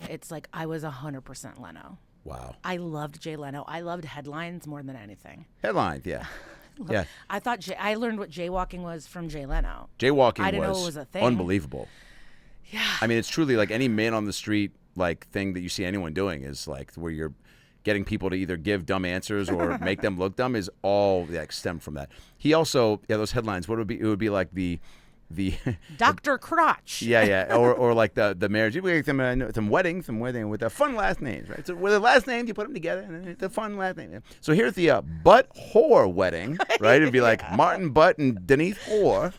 it's like I was 100% Leno. Wow. I loved Jay Leno. I loved headlines more than anything. Headlines, yeah. Yeah. I thought I learned what jaywalking was from Jay Leno. Jaywalking I didn't know it was a thing. Unbelievable. Yeah. I mean, it's truly like any man on the street like thing that you see anyone doing is like where you're getting people to either give dumb answers or make them look dumb is all like stemmed from that. He also, those headlines, what would it be? It would be like the Dr. Crotch. Yeah, or like the marriage, some wedding with the fun last names, right? So with the last names, you put them together, and it's a fun last name. So here's the Butt Whore wedding, right? It'd be like Martin Butt and Denise Whore.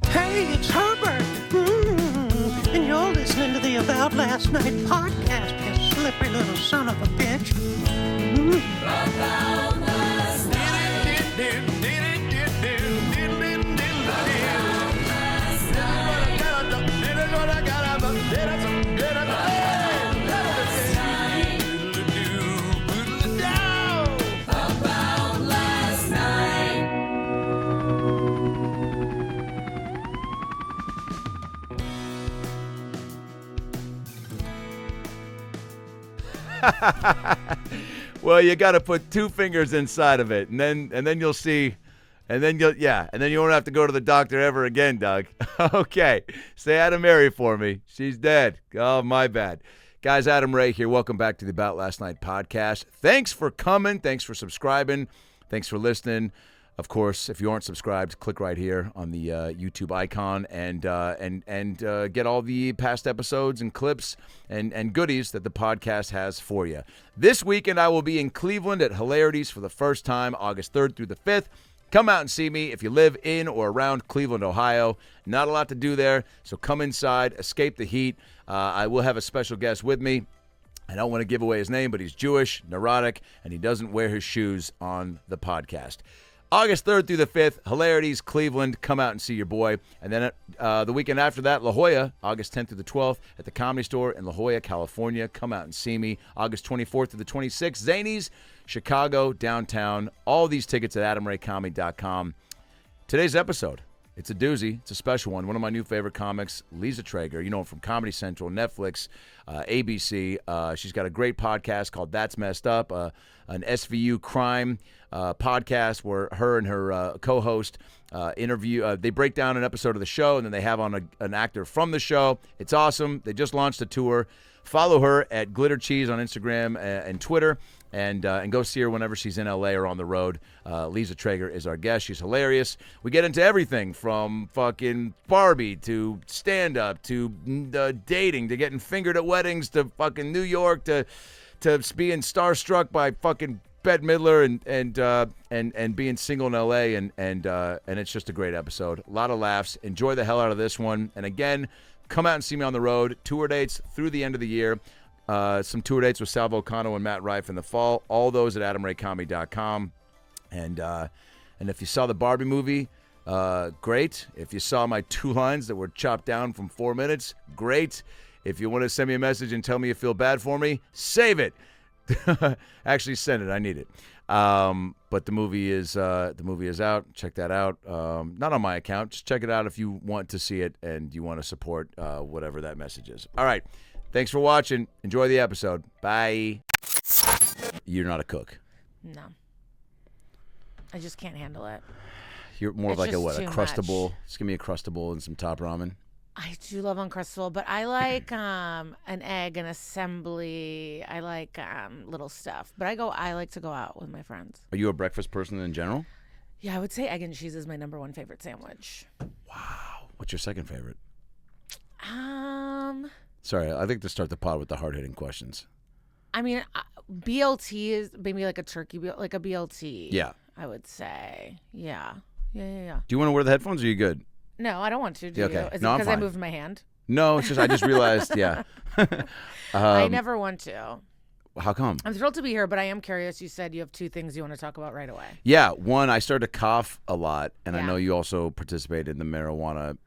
Hey, it's Herbert, and you're listening to the About Last Night podcast, you slippery little son of a bitch. About last night. Well, you got to put two fingers inside of it, and then you'll see, and then you won't have to go to the doctor ever again, Doug. Okay, say hi to Mary for me. She's dead. Oh, my bad. Guys, Adam Ray here. Welcome back to the About Last Night podcast. Thanks for coming. Thanks for subscribing. Thanks for listening. Of course, if you aren't subscribed, click right here on the YouTube icon and get all the past episodes and clips and goodies that the podcast has for you. This weekend, I will be in Cleveland at Hilarities for the first time, August 3rd through the 5th. Come out and see me if you live in or around Cleveland, Ohio. Not a lot to do there, so come inside, escape the heat. I will have a special guest with me. I don't want to give away his name, but he's Jewish, neurotic, and he doesn't wear his shoes on the podcast. August 3rd through the 5th, Hilarities, Cleveland. Come out and see your boy. And then the weekend after that, La Jolla, August 10th through the 12th at the Comedy Store in La Jolla, California. Come out and see me. August 24th through the 26th, Zanies, Chicago, downtown. All these tickets at adamraycomedy.com. Today's episode, it's a doozy. It's a special one. One of my new favorite comics, Liza Treyger. You know her from Comedy Central, Netflix, ABC. She's got a great podcast called That's Messed Up, an SVU crime podcast where her and her co-host interview. They break down an episode of the show, and then they have on an actor from the show. It's awesome. They just launched a tour. Follow her at Glittercheese on Instagram and Twitter, and go see her whenever she's in LA or on the road. Liza Treyger is our guest. She's hilarious. We get into everything from fucking Barbie to stand-up to dating to getting fingered at weddings to fucking New York to being starstruck by fucking Bette Midler and being single in LA and it's just a great episode. A lot of laughs. Enjoy the hell out of this one. And again, come out and see me on the road. Tour dates through the end of the year. Some tour dates with Sal Volcano and Matt Rife in the fall. All those at adamraycomedy.com. And if you saw the Barbie movie, great. If you saw my 2 lines that were chopped down from 4 minutes, great. If you want to send me a message and tell me you feel bad for me, save it. Actually, send it. I need it. But the movie is out. Check that out. Not on my account. Just check it out if you want to see it and you want to support whatever that message is. All right. Thanks for watching. Enjoy the episode. Bye. You're not a cook. No. I just can't handle it. You're more of like a Crustable. Much. Just give me a Crustable and some top ramen. I do love Uncrustable, but I like an egg, an assembly. I like little stuff. But I like to go out with my friends. Are you a breakfast person in general? Yeah, I would say egg and cheese is my number 1 favorite sandwich. Wow. What's your second favorite? Sorry, I think to start the pod with the hard-hitting questions. I mean, BLT is maybe like a turkey, like a BLT. Yeah. I would say. Yeah. Yeah. Do you want to wear the headphones or are you good? No, I don't want to. Do you? Okay. Is No, it I'm because I fine. moved my hand? No, it's just I just realized, yeah. I never want to. How come? I'm thrilled to be here, but I am curious. You said you have 2 things you want to talk about right away. Yeah. One, I started to cough a lot, and I Yeah. know you also participated in the marijuana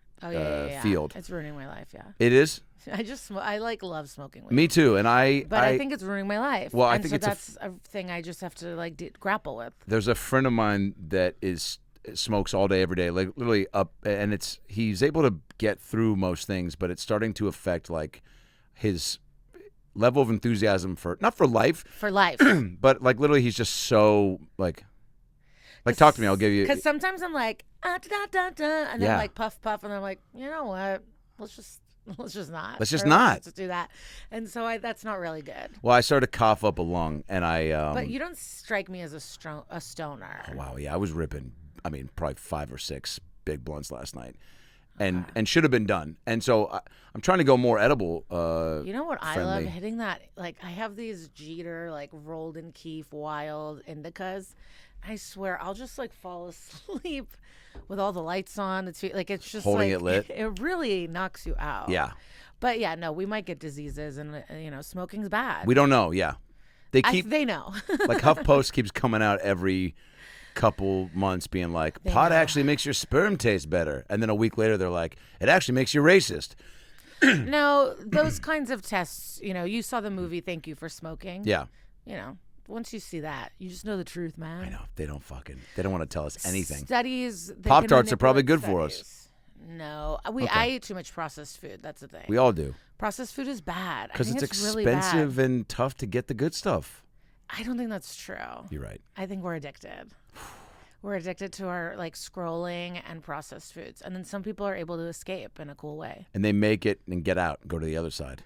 field. It's ruining my life, yeah. It is? I love smoking weed. Me too, and But I think it's ruining my life. Well, I and think so it's that's a thing I just have to grapple with. There's a friend of mine that smokes all day, every day, like literally up, and he's able to get through most things, but it's starting to affect like his level of enthusiasm for not for life, but like literally he's just so like talk to me. I'll give you. Because sometimes I'm like da da da da, and then I'm like puff puff, and I'm like, you know what? Let's just not. Let's just not. Let's do that. And so that's not really good. Well, I started to cough up a lung, and I. But you don't strike me as a stoner. Oh, wow, yeah, I was ripping. I mean, probably 5 or 6 big blunts last night, and should have been done. And so I'm trying to go more edible. You know what friendly. I love hitting that? Like I have these Jeter like rolled in Keef wild indicas. I swear I'll just like fall asleep with all the lights on. It's like it's just holding like, it lit. It really knocks you out. Yeah. But yeah, no, we might get diseases, and smoking's bad. We don't know. Yeah, they know. Like HuffPost keeps coming out every couple months being like, pot actually makes your sperm taste better, and then a week later they're like, it actually makes you racist. No, those kinds of tests. You saw the movie Thank You for Smoking. Yeah. Once you see that, you just know the truth, man. I know they don't want to tell us anything. Studies. Pop-Tarts are probably good for us. No, I eat too much processed food. That's the thing. We all do. Processed food is bad Because it's expensive really and tough to get the good stuff. I don't think that's true. You're right. I think we're addicted. We're addicted to our like scrolling and processed foods, and then some people are able to escape in a cool way. And they make it and get out and go to the other side.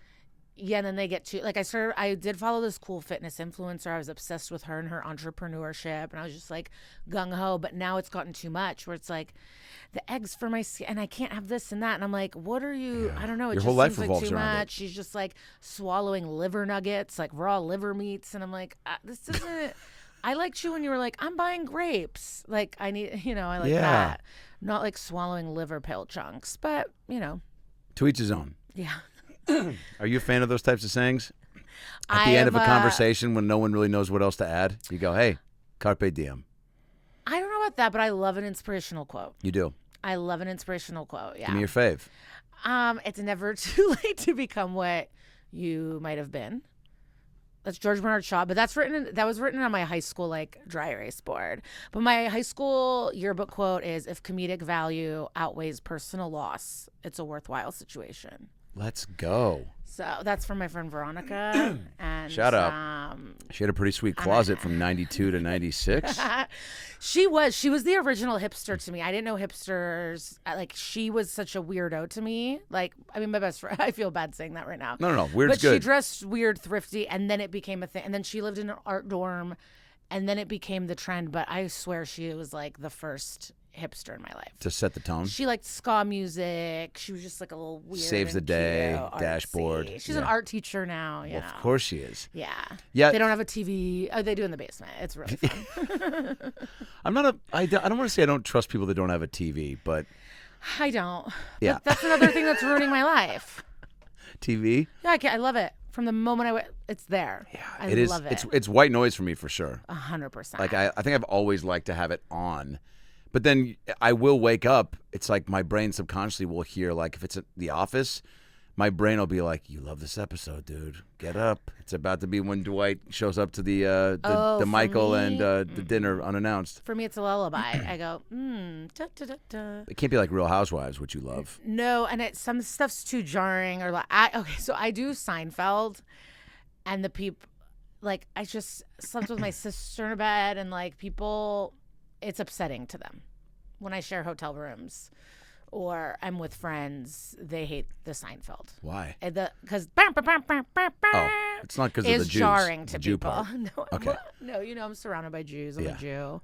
Yeah, and then they get to like I did follow this cool fitness influencer. I was obsessed with her and her entrepreneurship, and I was just like gung ho. But now it's gotten too much, where it's like the eggs for my skin, and I can't have this and that. And I'm like, what are you? Yeah. I don't know. It Your just whole life seems like revolves too around much. it. She's just like swallowing liver nuggets, like raw liver meats, and I'm like, this isn't. I liked you when you were like, I'm buying grapes. Like I need, I like that. Not like swallowing liver pill chunks, but To each his own. Yeah. Are you a fan of those types of sayings? At the end of a conversation when no one really knows what else to add, you go, hey, carpe diem. I don't know about that, but I love an inspirational quote. You do? I love an inspirational quote, yeah. Give me your fave. It's never too late to become what you might have been. That's George Bernard Shaw, but that was written on my high school like dry erase board. But my high school yearbook quote is, if comedic value outweighs personal loss, it's a worthwhile situation. Let's go. So that's from my friend Veronica. And shout out. She had a pretty sweet closet from 92 to 96. She was the original hipster to me. I didn't know hipsters. Like, she was such a weirdo to me. Like, I mean, my best friend. I feel bad saying that right now. No. Weird's but good. But she dressed weird, thrifty, and then it became a thing. And then she lived in an art dorm, and then it became the trend. But I swear she was like the first hipster in my life. To set the tone? She liked ska music. She was just like a little weird. Saves the day, cute, dashboard. Artsy. She's an art teacher now. Well, of course she is. Yeah. Yeah. They don't have a TV. Oh, they do in the basement. It's really fun. I don't want to say I don't trust people that don't have a TV, but. I don't. Yeah. But that's another thing that's ruining my life. TV? Yeah, I love it. From the moment it's there. Yeah, I love it. It's white noise for me for sure. 100%. Like I think I've always liked to have it on. But then I will wake up. It's like my brain subconsciously will hear, like, if it's at The Office, my brain will be like, you love this episode, dude. Get up. It's about to be when Dwight shows up to the Michael and the dinner unannounced. For me, it's a lullaby. I go, da, da, da, da. It can't be like Real Housewives, which you love. No, and some stuff's too jarring. Or so I do Seinfeld, and the people, like, I just slept with my sister in a bed, and, like, people... It's upsetting to them when I share hotel rooms or I'm with friends. They hate the Seinfeld. Why? Because it's not because of the Jews. It's jarring to Jew people. Part. No, okay. No, I'm surrounded by Jews. I'm a Jew.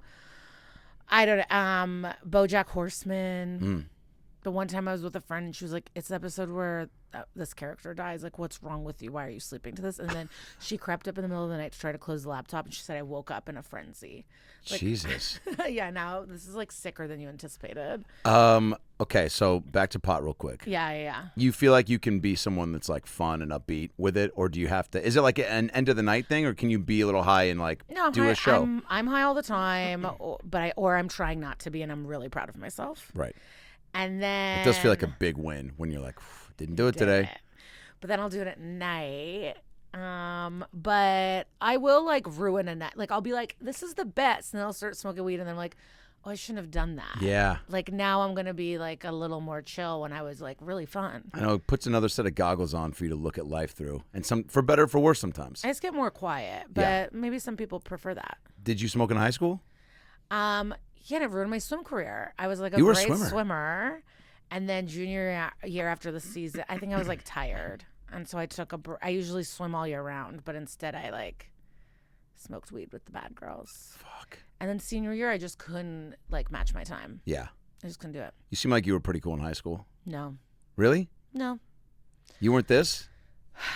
I don't know. BoJack Horseman. The one time I was with a friend and she was like, it's the episode where this character dies. Like, what's wrong with you? Why are you sleeping to this? And then she crept up in the middle of the night to try to close the laptop. And she said, I woke up in a frenzy. Like, Jesus. Yeah, now this is like sicker than you anticipated. Okay, so back to pot real quick. Yeah. You feel like you can be someone that's like fun and upbeat with it? Or do you have to, is it like an end of the night thing? Or can you be a little high and like do a show? I'm high all the time, or I'm trying not to be, and I'm really proud of myself. Right. And then it does feel like a big win when you're like, didn't do it today. But then I'll do it at night. But I will like ruin a night. Like I'll be like, this is the best. And then I'll start smoking weed and then I'm like, oh, I shouldn't have done that. Yeah. Like now I'm going to be like a little more chill when I was like really fun. I know it puts another set of goggles on for you to look at life through. And some for better or for worse sometimes. I just get more quiet, but maybe some people prefer that. Did you smoke in high school? Yeah, it ruined my swim career. I was like a You were a great swimmer. swimmer. And then junior year after the season, I think I was like tired. And so I took I usually swim all year round, but instead I like smoked weed with the bad girls. Fuck. And then senior year, I just couldn't like match my time. Yeah. I just couldn't do it. You seem like you were pretty cool in high school. No. Really? No. You weren't this?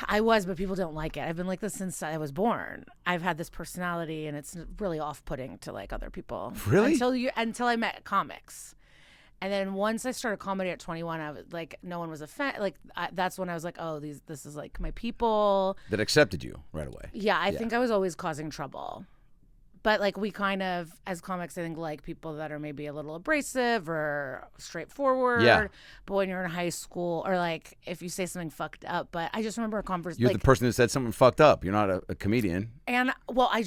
I was, but people don't like it. I've been like this since I was born. I've had this personality, and it's really off-putting to like other people. Really? Until I met comics. And then once I started comedy at 21, I was like, no one was offended. Like that's when I was like, oh, this is like my people. That accepted you right away. Yeah, I think I was always causing trouble. But like we kind of, as comics, I think like people that are maybe a little abrasive or straightforward. Yeah. But when you're in high school, or like if you say something fucked up, but I just remember a conversation. You're the person that said something fucked up. You're not a comedian. And well, I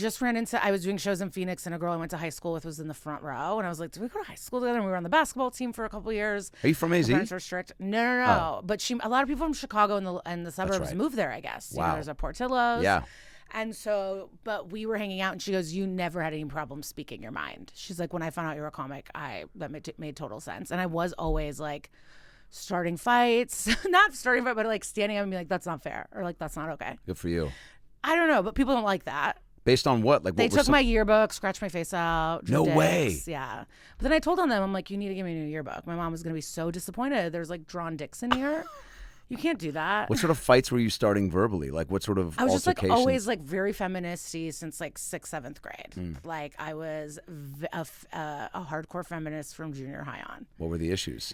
was doing shows in Phoenix, and a girl I went to high school with was in the front row, and I was like, did we go to high school together? And we were on the basketball team for a couple of years. Are you from AZ? My parents were strict. No. But a lot of people from Chicago and the suburbs right. moved there, I guess. Wow. You know, there's a Portillo's. Yeah. And so, but we were hanging out, and she goes, you never had any problem speaking your mind. She's like, when I found out you were a comic, that made total sense. And I was always like starting fights, not starting fight, but like standing up and being like, that's not fair, or like, that's not okay. Good for you. I don't know, but people don't like that. Based on what? Like they took my yearbook, scratched my face out. No dicks. way. Yeah. But then I told them, I'm like, you need to give me a new yearbook. My mom was going to be so disappointed. There's like drawn dicks in here. You can't do that. What sort of fights were you starting verbally? Like what sort of I was just like altercations? always like very feministy since like 6th, 7th grade. Like I was a hardcore feminist from junior high on. What were the issues?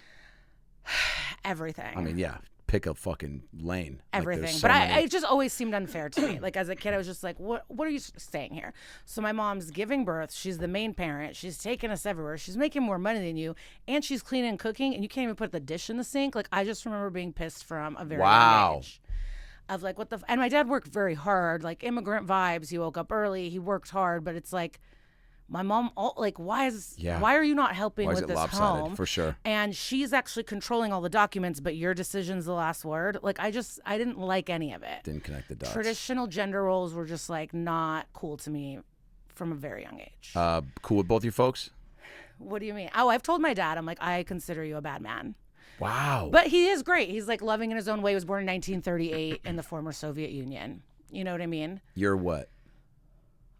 Everything. I mean, yeah. Pick a fucking lane. Everything. Like, but it just always seemed unfair to me. Like as a kid, I was just like, what are you saying here? So my mom's giving birth. She's the main parent. She's taking us everywhere. She's making more money than you. And she's cleaning and cooking. And you can't even put the dish in the sink. Like I just remember being pissed from a very young age. Of like, and my dad worked very hard. Like immigrant vibes. He woke up early. He worked hard. But it's like, my mom, like, why are you not helping with this home? For sure. And she's actually controlling all the documents, but your decision's the last word. Like, I didn't like any of it. Didn't connect the dots. Traditional gender roles were just like not cool to me from a very young age. Cool with both your folks? What do you mean? Oh, I've told my dad, I'm like, I consider you a bad man. Wow. But he is great. He's like loving in his own way. He was born in 1938 in the former Soviet Union. You know what I mean? You're what?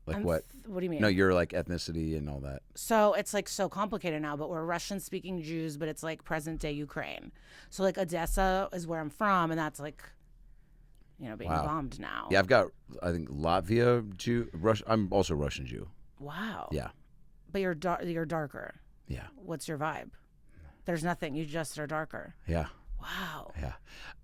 Like what? What do you mean? No, you're like ethnicity and all that. So it's like so complicated now, but we're Russian-speaking Jews, but it's like present-day Ukraine. So like Odessa is where I'm from, and that's like, you know, being bombed now. Yeah, I've got, I think, Latvia Jew. I'm also Russian Jew. Wow. Yeah. But you're darker. Yeah. What's your vibe? There's nothing. You just are darker. Yeah. Wow. Yeah.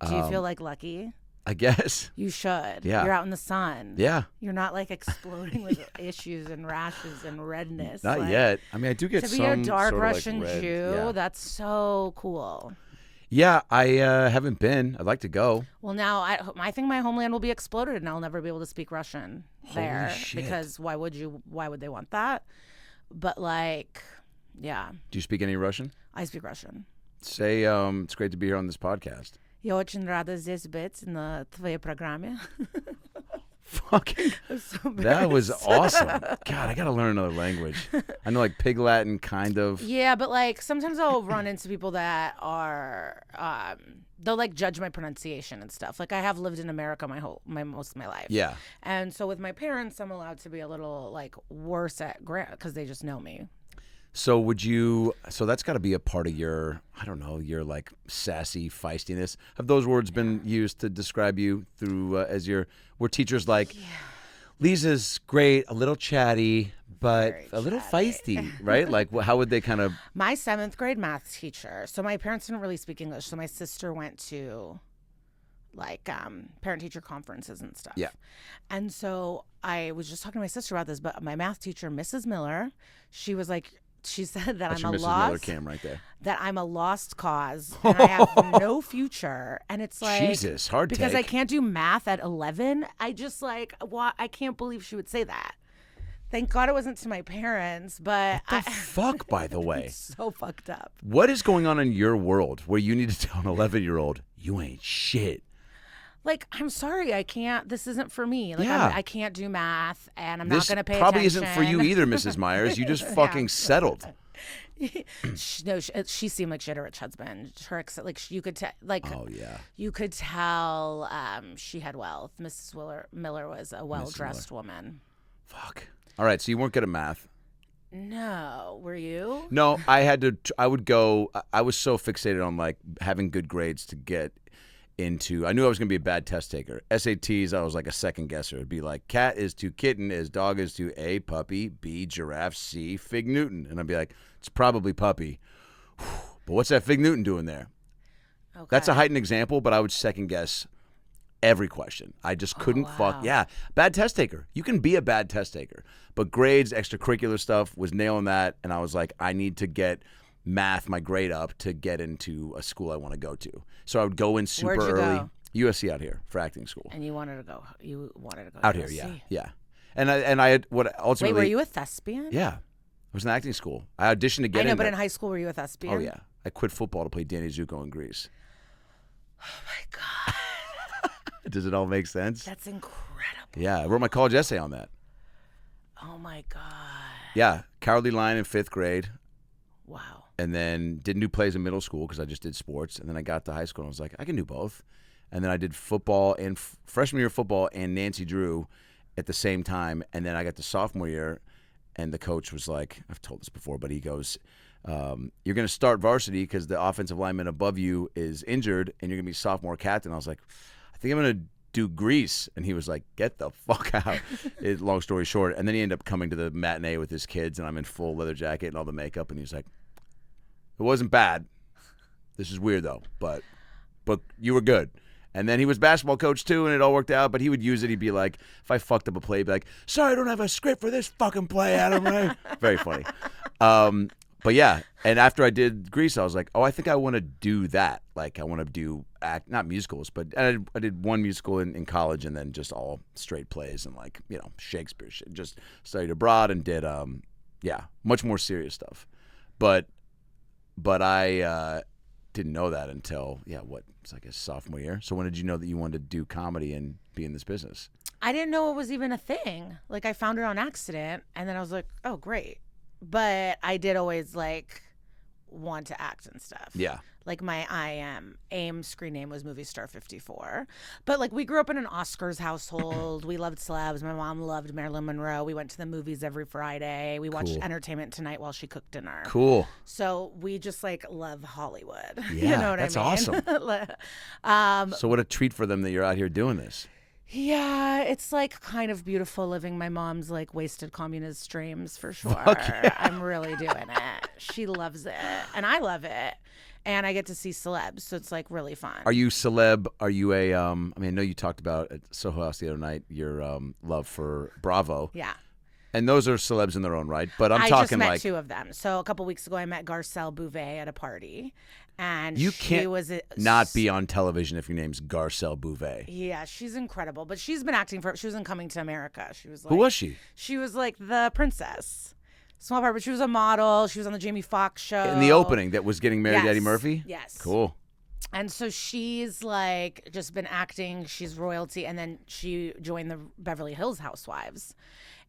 Do you feel like lucky? I guess. You should. Yeah. You're out in the sun. Yeah. You're not like exploding with issues and rashes and redness. Not like, yet. I mean, I do get to some be a dark sort of Russian like red. Jew, Yeah. that's so cool. Yeah, I haven't been. I'd like to go. Well, now I think my homeland will be exploded, and I'll never be able to speak Russian there. Shit. Because why would they want that? But like, yeah. Do you speak any Russian? I speak Russian. Say, it's great to be here on this podcast. Я очень рада здесь быть на твоей программе. Fucking, that was awesome. God, I gotta learn another language. I know like Pig Latin, kind of. Yeah, but like sometimes I'll run into people that are they'll like judge my pronunciation and stuff. Like I have lived in America most of my life. Yeah. And so with my parents, I'm allowed to be a little like worse at because they just know me. So so that's got to be a part of your, I don't know, your like sassy feistiness. Have those words been used to describe you through were teachers like, Liza's great, a little chatty, but Very a little chatty. feisty, right? Like how would they kind of? My 7th grade math teacher. So my parents didn't really speak English. So my sister went to like parent-teacher conferences and stuff. Yeah. And so I was just talking to my sister about this, but my math teacher, Mrs. Miller, she said that That's I'm your a Mrs. lost Miller cam right there. that I'm a lost cause and I have no future. And it's like Jesus, hard because take. I can't do math at 11. I just like I can't believe she would say that. Thank God it wasn't to my parents, but What the fuck, by the way? It's so fucked up. What is going on in your world where you need to tell an 11-year-old, you ain't shit? Like, I'm sorry, I can't. This isn't for me. Like, Yeah. I can't do math, and I'm This not going to pay probably attention. isn't for you either, Mrs. Myers. You just fucking settled. She seemed like she had a rich husband. You could tell. Like, Oh, yeah. you could tell she had wealth. Mrs. Miller was a well-dressed woman. Fuck. All right, so you weren't good at math. No, were you? No, I would go, I was so fixated on like having good grades to get into, I knew I was going to be a bad test taker. SATs, I was like a second guesser. It'd be like, cat is to kitten, as dog is to A, puppy, B, giraffe, C, Fig Newton. And I'd be like, it's probably puppy. But what's that Fig Newton doing there? Okay. That's a heightened example, but I would second guess every question. I just couldn't fuck. Yeah, bad test taker. You can be a bad test taker. But grades, extracurricular stuff, was nailing that. And I was like, I need to get math, my grade up to get into a school I want to go to. So I would go in super Where'd you early. go? USC out here for acting school. And you wanted to go Out to here, USC. yeah. And I had what ultimately. Wait, were you a thespian? Yeah. I was in acting school. I auditioned to get in. I know, but there. in high school, were you a thespian? Oh, yeah. I quit football to play Danny Zuko in Greece. Oh, my God. Does it all make sense? That's incredible. Yeah. I wrote my college essay on that. Oh, my God. Yeah. Cowardly Lion in 5th grade. Wow. And then didn't do plays in middle school because I just did sports. And then I got to high school and I was like, I can do both. And then I did football and freshman year football and Nancy Drew at the same time. And then I got to sophomore year and the coach was like, I've told this before, but he goes, you're going to start varsity because the offensive lineman above you is injured and you're going to be sophomore captain. I was like, I think I'm going to do Grease. And he was like, get the fuck out. Long story short. And then he ended up coming to the matinee with his kids and I'm in full leather jacket and all the makeup. And he's like, it wasn't bad. This is weird though, but you were good. And then he was basketball coach too, and it all worked out. But he would use it. He'd be like, if I fucked up a play, he'd be like, sorry, I don't have a script for this fucking play, Adam. Right? Very funny. But yeah, and after I did Grease, I was like, oh, I think I want to do that. Like I want to do not musicals, but I did one musical in college, and then just all straight plays and like Shakespeare shit. Just studied abroad and did much more serious stuff. But I didn't know that until it's like a sophomore year. So when did you know that you wanted to do comedy and be in this business? I didn't know it was even a thing. Like I found it on accident, and then I was like, oh, great. But I did always like want to act and stuff. Yeah. Like my AIM screen name was Movie Star 54. But like we grew up in an Oscars household. We loved celebs. My mom loved Marilyn Monroe. We went to the movies every Friday. We watched Entertainment Tonight while she cooked dinner. Cool. So we just like love Hollywood. Yeah, you know what that's I mean? awesome. So what a treat for them that you're out here doing this. Yeah, it's like kind of beautiful living my mom's like wasted communist dreams for sure. Yeah. I'm really doing it. She loves it and I love it. And I get to see celebs, so it's like really fun. Are you celeb? Are you a I know you talked about at Soho House the other night your love for Bravo. Yeah. And those are celebs in their own right, but I just met two of them. So a couple weeks ago, I met Garcelle Bouvet at a party, and you she can't not be on television if your name's Garcelle Bouvet. Yeah, she's incredible. But she's been acting she was in Coming to America. She was like, who was she? She was like the princess. Small part, but she was a model. She was on the Jamie Foxx show. In the opening that was getting married to Eddie Murphy? Yes. Cool. And so she's like just been acting. She's royalty. And then she joined the Beverly Hills Housewives.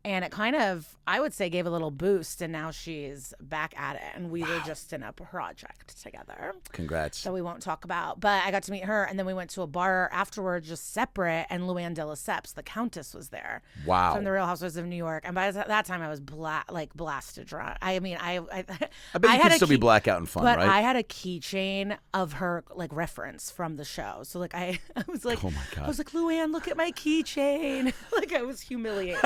And it kind of, I would say, gave a little boost. And now she's back at it. And we were just in a project together. Congrats. That we won't talk about. But I got to meet her. And then we went to a bar afterward, just separate. And Luann de Lesseps, the Countess, was there. Wow. From the Real Housewives of New York. And by that time, I was blasted drunk. I mean, I bet you could still be blackout and fun, but right? I had a keychain of her like reference from the show. So like I was like, oh my God. I was like, Luann, look at my keychain. Like I was humiliated.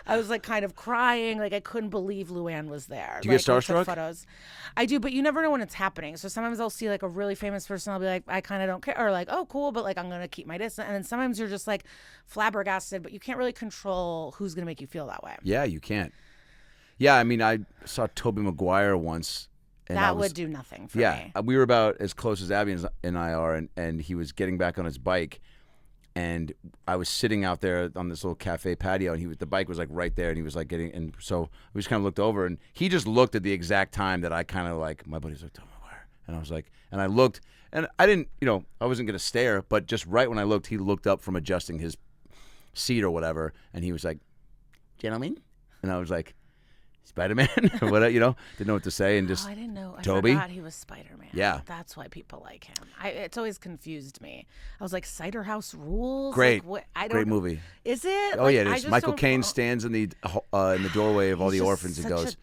I was like kind of crying. Like I couldn't believe Luann was there. Do you get we took starstruck? Photos. I do, but you never know when it's happening. So sometimes I'll see like a really famous person. I'll be like, I kind of don't care. Or like, oh, cool. But like, I'm going to keep my distance. And then sometimes you're just like flabbergasted, but you can't really control who's going to make you feel that way. Yeah, you can't. Yeah, I mean, I saw Tobey Maguire once. And that would do nothing for me. Yeah, we were about as close as Abby and I are, and he was getting back on his bike. and I was sitting out there on this little cafe patio, and the bike was like right there, and he was like and so we just kind of looked over, and he just looked at the exact time that I kind of like, my buddy's like, tell me where, and I was like, and I looked, and I didn't, I wasn't gonna stare, but just right when I looked, he looked up from adjusting his seat or whatever, and he was like, gentlemen, and I was like, Spider-Man, or whatever, didn't know what to say, and just I didn't know. Toby. I forgot he was Spider-Man. Yeah, that's why people like him. It's always confused me. I was like, Cider House Rules. Great, like, great movie. Is it? Oh yeah, it is. Michael Caine stands in the doorway of all the orphans and goes,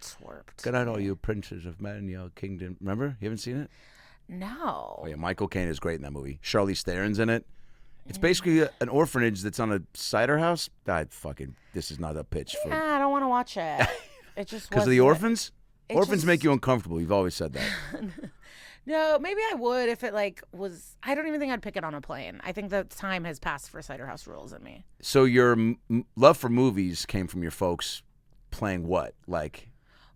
"Good night, all you princes of men, your kingdom." Remember? You haven't seen it? No. Oh yeah, Michael Caine is great in that movie. Charlize Theron's in it. It's basically an orphanage that's on a cider house. This is not a pitch for. Yeah, I don't want to watch it. It just because of the orphans. Orphans make you uncomfortable. You've always said that. No, maybe I would if it was. I don't even think I'd pick it on a plane. I think the time has passed for Cider House Rules in me. So your love for movies came from your folks playing what?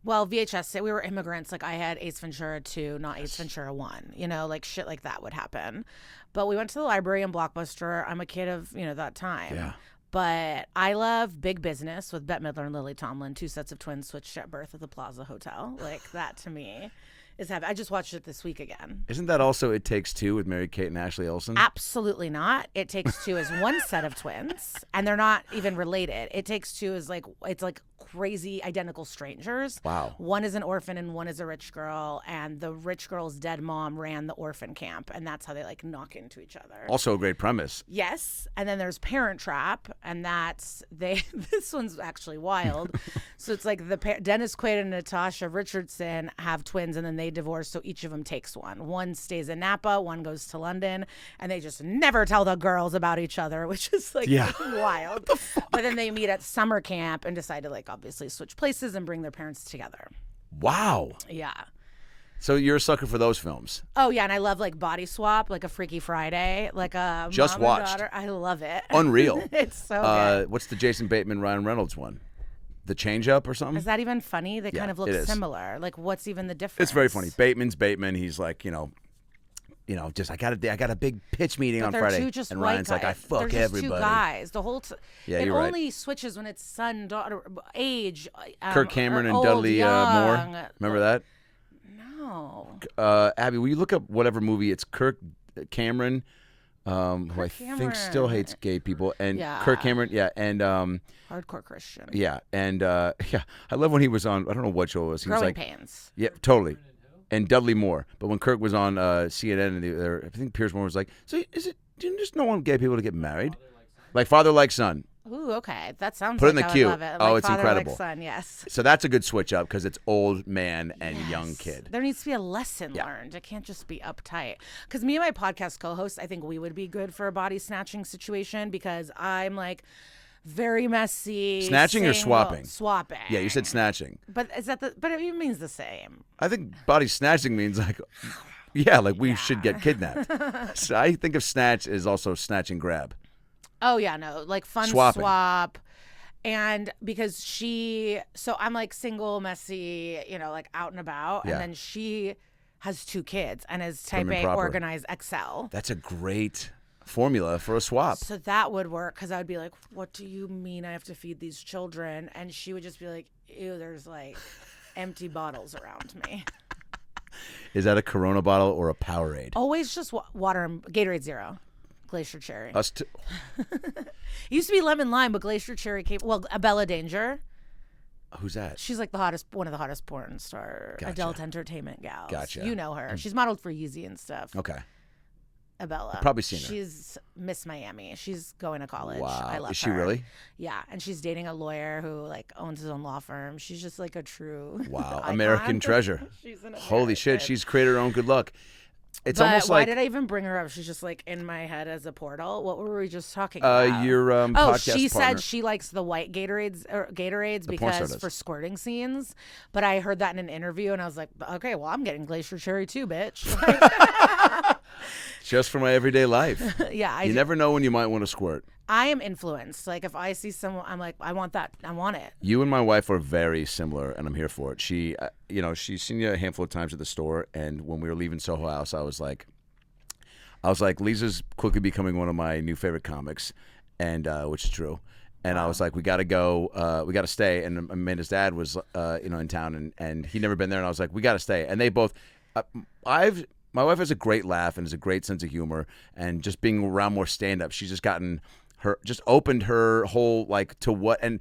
Well, VHS. We were immigrants. I had Ace Ventura 2, not Ace Ventura 1. Shit like that would happen. But we went to the library in Blockbuster. I'm a kid of that time. Yeah. But I love Big Business with Bette Midler and Lily Tomlin, 2 sets of twins switched at birth at the Plaza Hotel. That to me is heavy. I just watched it this week again. Isn't that also It Takes Two with Mary-Kate and Ashley Olsen? Absolutely not. It Takes Two is one set of twins, and they're not even related. It Takes Two is it's crazy identical strangers. Wow. One is an orphan and one is a rich girl, and the rich girl's dead mom ran the orphan camp, and that's how they knock into each other. Also a great premise. Yes, and then there's Parent Trap, and that's this one's actually wild. So it's Dennis Quaid and Natasha Richardson have twins, and then they divorce, so each of them takes one. One stays in Napa, one goes to London, and they just never tell the girls about each other, which is wild. But then they meet at summer camp and decide to obviously switch places and bring their parents together. Wow. Yeah. So you're a sucker for those films. Oh yeah, and I love Body Swap, a Freaky Friday, a just mom watched. And daughter. I love it. Unreal. It's so good. What's the Jason Bateman Ryan Reynolds one? The Change Up or something? Is that even funny? They kind of look similar. What's even the difference? It's very funny. Bateman's Bateman. He's just I got a big pitch meeting on Friday, just and Ryan's guys. I fuck they're just everybody. Two guys. The whole it only right. switches when it's son daughter age. Kirk Cameron and old, Dudley young. Moore. Remember that? No. Abby, will you look up whatever movie? It's Kirk Cameron. Who I think still hates gay people, and Kirk Cameron, and hardcore Christian, and I love when he was on. I don't know what show it was. He Growing was Pains. Yeah, totally, and Dudley Moore. But when Kirk was on CNN, and I think Piers Moore was like, "So is it? Do you just not want gay people to get married? Father like son." Ooh, okay, that sounds. Put in the I queue. would love it. Oh, it's father, incredible. Like son, yes. So that's a good switch up because it's old man and young kid. There needs to be a lesson learned. It can't just be uptight. Because me and my podcast co-host, I think we would be good for a body snatching situation because I'm very messy. Snatching or swapping? Swapping. Yeah, you said snatching. But is that but it means the same. I think body snatching means we should get kidnapped. So I think of snatch as also snatch and grab. Oh yeah, no, fun Swapping. Swap. And because so I'm single, messy, out and about. Yeah. And then she has 2 kids and is type A organized XL. That's a great formula for a swap. So that would work because I would be like, what do you mean I have to feed these children? And she would just be like, ew, there's empty bottles around me. Is that a Corona bottle or a Powerade? Always just water and Gatorade Zero. Glacier Cherry. Us too. It used to be lemon lime, but Glacier Cherry came. Well, Bella Danger. Who's that? She's one of the hottest porn star, adult entertainment gals. Gotcha. You know her. She's modeled for Yeezy and stuff. Okay. Abella. I've probably seen her. She's Miss Miami. She's going to college. Wow. I love her. Is she really? Yeah, and she's dating a lawyer who owns his own law firm. She's just a true wow icon. American treasure. She's an Holy shit! She's created her own good luck. It's but almost why did I even bring her up? She's just in my head as a portal. What were we just talking about? Your podcast she partner. said she likes the white Gatorades The porn star because does. for squirting scenes. But I heard that in an interview, and I was like, okay, well, I'm getting Glacier Cherry too, bitch. Just for my everyday life. Yeah, you never know when you might want to squirt. I am influenced. If I see someone, I'm like, I want that. I want it. You and my wife are very similar, and I'm here for it. She, she's seen you a handful of times at the store, and when we were leaving Soho House, I was like, I was like, Lisa's quickly becoming one of my new favorite comics, and which is true. And I was like, we got to go, we got to stay. And Amanda's dad was, in town, and he'd never been there. And I was like, we got to stay. And they both, my wife has a great laugh and has a great sense of humor. And just being around more stand-up, she's just opened her whole, like, to what, and,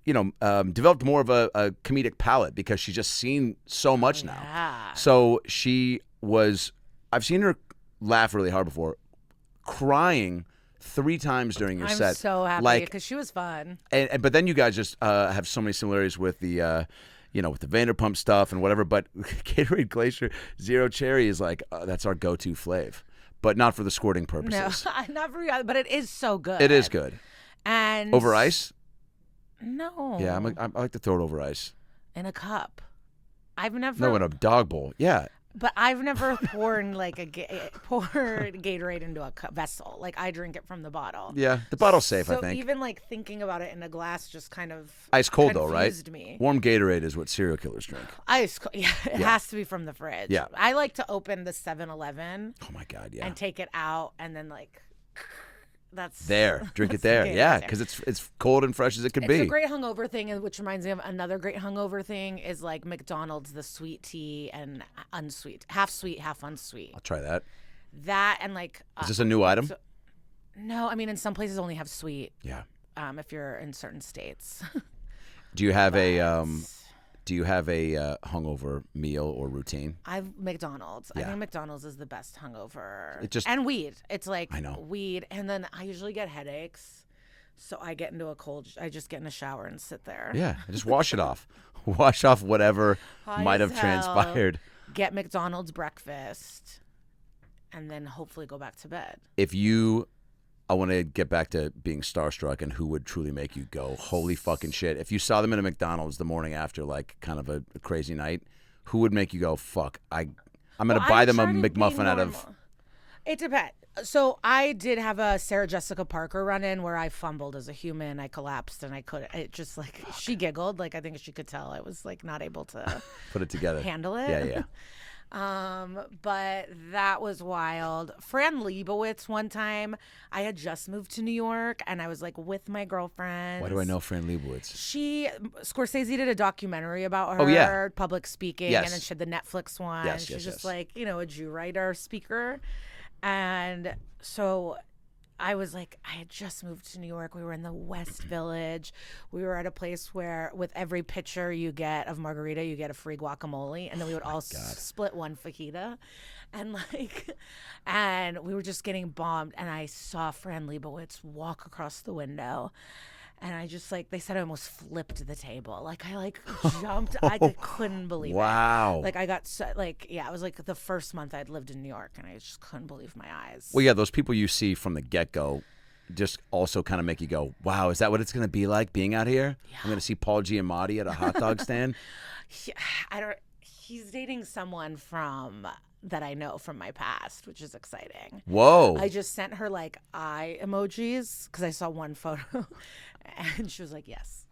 developed more of a comedic palette because she's just seen so much now. So I've seen her laugh really hard before, crying 3 times during your set. I'm so happy because she was fun. But then you guys just have so many similarities with the, with the Vanderpump stuff and whatever. But Gatorade Glacier Zero Cherry is like that's our go-to flav, but not for the squirting purposes. No, not for but it is so good. It is good. And over ice? No. Yeah, I like to throw it over ice. In a cup. I've never. No, in a dog bowl. Yeah. But I've never poured poured Gatorade into a vessel. Like I drink it from the bottle. Yeah, the bottle's safe, I think. So even like thinking about it in a glass just kind of ice cold though, right? Me. Warm Gatorade is what serial killers drink. Ice cold. Yeah, it has to be from the fridge. Yeah. I like to open the 7-Eleven. Oh my God, yeah. And take it out and then like. Drink it there. Yeah, because it's cold and fresh as it could be. It's a great hungover thing, which reminds me of another great hungover thing is like McDonald's, the sweet tea and unsweet, half sweet, half unsweet. I'll try that. That and like. Is this a new item? No, I mean in some places only have sweet. Yeah. If you're in certain states. Do you have a hungover meal or routine? McDonald's. Yeah. I think McDonald's is the best hungover. And weed. It's like I know. Weed, and then I usually get headaches, so I get into I just get in a shower and sit there. Yeah, just wash it off. Wash off whatever might have transpired. Get McDonald's breakfast, and then hopefully go back to bed. I want to get back to being starstruck and who would truly make you go, holy fucking shit. If you saw them in a McDonald's the morning after, like, kind of a crazy night, who would make you go, fuck, I'm going to buy them a McMuffin out of... It depends. So I did have a Sarah Jessica Parker run-in where I fumbled as a human. I collapsed and I couldn't. It just, like, she giggled. Like, I think she could tell I was, like, not able to... Put it together. Handle it. Yeah. But that was wild. Fran Lebowitz one time, I had just moved to New York and I was like with my girlfriend. Why do I know Fran Lebowitz? Scorsese did a documentary about her, public speaking, and then she had the Netflix one. She's just like, a Jew writer speaker. And so I was like, I had just moved to New York. We were in the West Village. We were at a place where with every pitcher you get of margarita, you get a free guacamole. And then we would all split one fajita. And we were just getting bombed. And I saw Fran Lebowitz walk across the window. And I just they said I almost flipped the table. I jumped. I couldn't believe it. Wow. I got it was the first month I'd lived in New York and I just couldn't believe my eyes. Well, yeah, those people you see from the get-go just also kind of make you go, wow, is that what it's going to be like being out here? Yeah. I'm going to see Paul Giamatti at a hot dog stand? He's dating someone that I know from my past, which is exciting. Whoa. I just sent her eye emojis because I saw one photo and she was like, yes.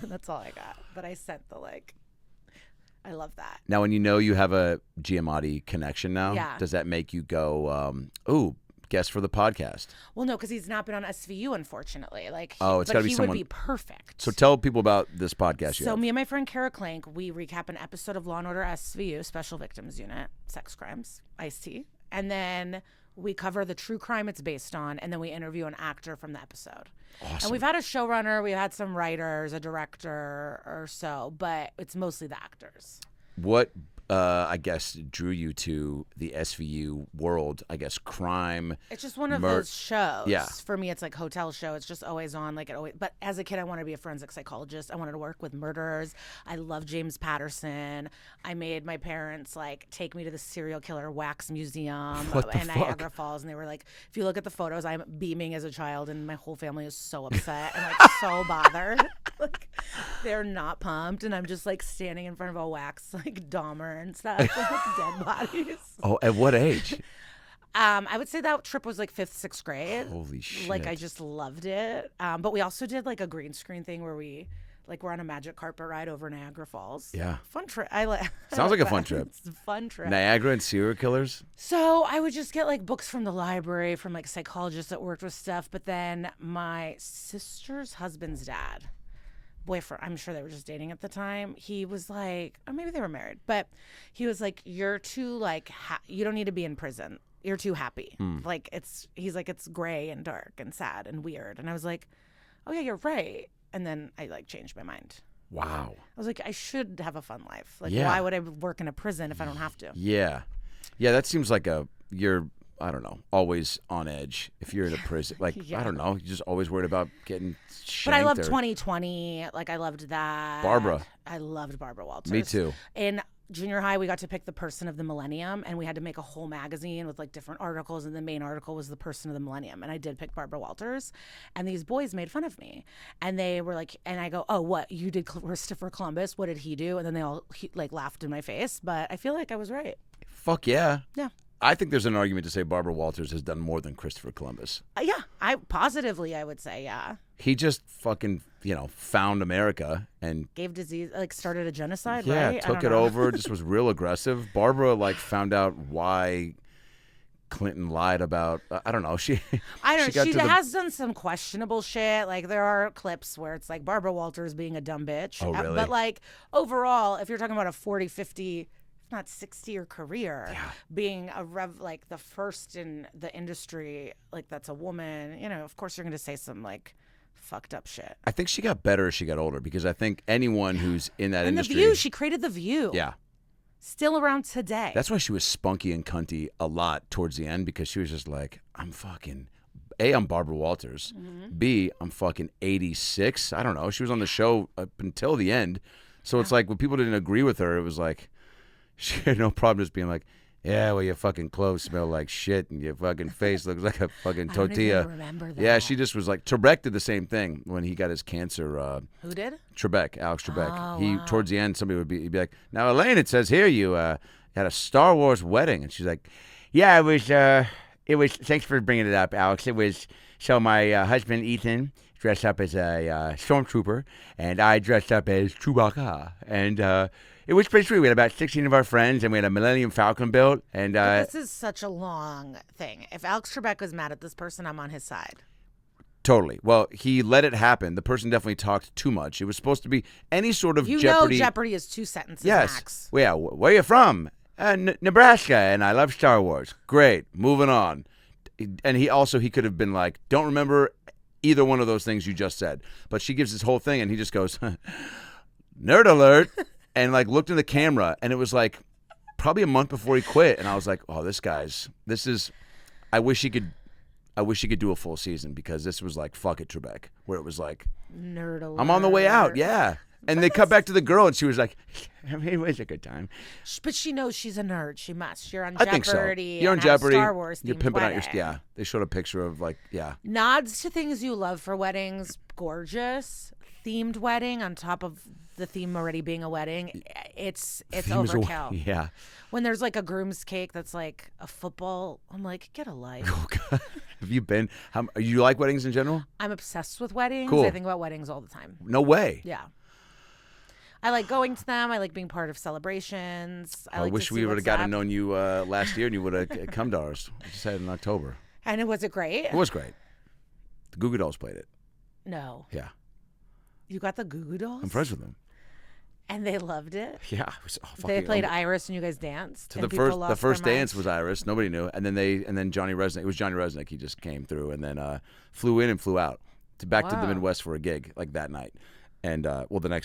That's all I got. But I sent I love that. Now, when you have a Giamatti connection now, does that make you go, ooh, guest for the podcast? Well, no, because he's not been on SVU, unfortunately. It's got to be someone. Would be perfect. So tell people about this podcast. So me and my friend Kara Clank, we recap an episode of Law and Order SVU, Special Victims Unit, sex crimes, Ice-T, and then we cover the true crime it's based on, and then we interview an actor from the episode. Awesome. And we've had a showrunner, we've had some writers, a director or so, but it's mostly the actors. What I guess drew you to the SVU world? I guess crime. It's just one of those shows. Yeah. For me, it's hotel show. It's just always on. But as a kid, I wanted to be a forensic psychologist. I wanted to work with murderers. I love James Patterson. I made my parents take me to the serial killer wax museum in Niagara Falls, and they were like, if you look at the photos, I'm beaming as a child, and my whole family is so upset and so bothered. They're not pumped, and I'm just standing in front of a wax Dahmer and stuff with dead bodies. Oh, at what age? I would say that trip was 5th, 6th grade. Holy shit. I just loved it. But we also did a green screen thing where we Like we're on a magic carpet ride over Niagara Falls. Yeah. Fun trip. I like. Sounds like a fun trip. It's a fun trip. Niagara and serial killers. So I would just get like books from the library from like psychologists that worked with stuff. But then my sister's husband's dad, boyfriend, I'm sure they were just dating at the time. He was like, or maybe they were married, but he was like, you're too like, you don't need to be in prison. You're too happy. Like he's like, it's gray and dark and sad and weird. And I was like, oh yeah, you're right. And then I like changed my mind. Wow. I was like, I should have a fun life. Like, Yeah. why would I work in a prison if I don't have to? Yeah. Yeah, that seems like you're, I don't know, always on edge if you're in a prison. Like, Yeah. I don't know, you're just always worried about getting shanked. But I loved or... 2020. Like, I loved that. Barbara. I loved Barbara Walters. Me too. In junior high, we got to pick the person of the millennium, and we had to make a whole magazine with like different articles, and the main article was the person of the millennium. And I did pick Barbara Walters, and these boys made fun of me, and they were like, and I go, oh, what, you did Christopher Columbus? What did he do? And then they all like laughed in my face, but I feel like I was right. Fuck yeah. Yeah. I think there's an argument to say Barbara Walters has done more than Christopher Columbus. Yeah, I would say, yeah. He just fucking, found America and Gave disease, like started a genocide, yeah, right? took it over, just was real aggressive. Barbara like found out why Clinton lied about, I don't know. She has done some questionable shit. Like there are clips where it's like Barbara Walters being a dumb bitch. Oh, really? But like overall, if you're talking about a 40, 50, if not 60-year career, being like the first in the industry, like that's a woman, of course you're going to say some like fucked up shit. I think she got better as she got older because I think anyone who's in that and industry. The View, she created The View. Yeah. Still around today. That's why she was spunky and cunty a lot towards the end because she was just like, I'm Barbara Walters. Mm-hmm. B, I'm fucking 86. I don't know. She was on the show up until the end. So it's like when people didn't agree with her, it was like she had no problem just being like, yeah, well, your fucking clothes smell like shit and your fucking face looks like a fucking tortilla. I don't even remember that. Yeah, she just was like, Trebek did the same thing when he got his cancer. Who did? Trebek, Alex Trebek. Oh, wow. Towards the end, he'd be like, now, Elaine, it says here you had a Star Wars wedding. And she's like, yeah, it was, thanks for bringing it up, Alex. It was, so my husband, Ethan, dressed up as a stormtrooper, and I dressed up as Chewbacca. And it was pretty sweet. We had about 16 of our friends, and we had a Millennium Falcon built. And this is such a long thing. If Alex Trebek was mad at this person, I'm on his side. Totally. Well, he let it happen. The person definitely talked too much. It was supposed to be any sort of Jeopardy. Jeopardy is 2 sentences yes. max. Well, yeah. Where are you from? Nebraska, and I love Star Wars. Great. Moving on. And he could have been like, don't remember either one of those things you just said. But she gives this whole thing, and he just goes, nerd alert. And like looked in the camera, and it was like probably a month before he quit, and I was like, "Oh, I wish he could do a full season because this was like fuck it, Trebek, where it was like, nerd alert. I'm on the way out, yeah." And they cut back to the girl, and she was like, "It was a good time." But she knows she's a nerd. She must. You're on I Jeopardy. think so. You're on and Jeopardy. Star Wars. You're pimping out your yeah. They showed a picture of like nods to things you love for weddings. Gorgeous themed wedding on top of the theme already being a wedding. It's overkill. Yeah. When there's like a groom's cake that's like a football, I'm like, get a life. Oh God. Have you been? You like weddings in general? I'm obsessed with weddings. Cool. I think about weddings all the time. No way. Yeah. I like going to them. I like being part of celebrations. I wish we would have gotten to know you last year and you would have come to ours. We just had it in October. And was it great? It was great. The Goo Goo Dolls played it. No. Yeah. You got the Goo Goo Dolls? I'm friends with them. And they loved it? Yeah. It was they played Iris and you guys danced? So the first dance was Iris. Nobody knew. And then Johnny Resnick. It was Johnny Resnick. He just came through and then flew in and flew out back to the Midwest for a gig like that night. And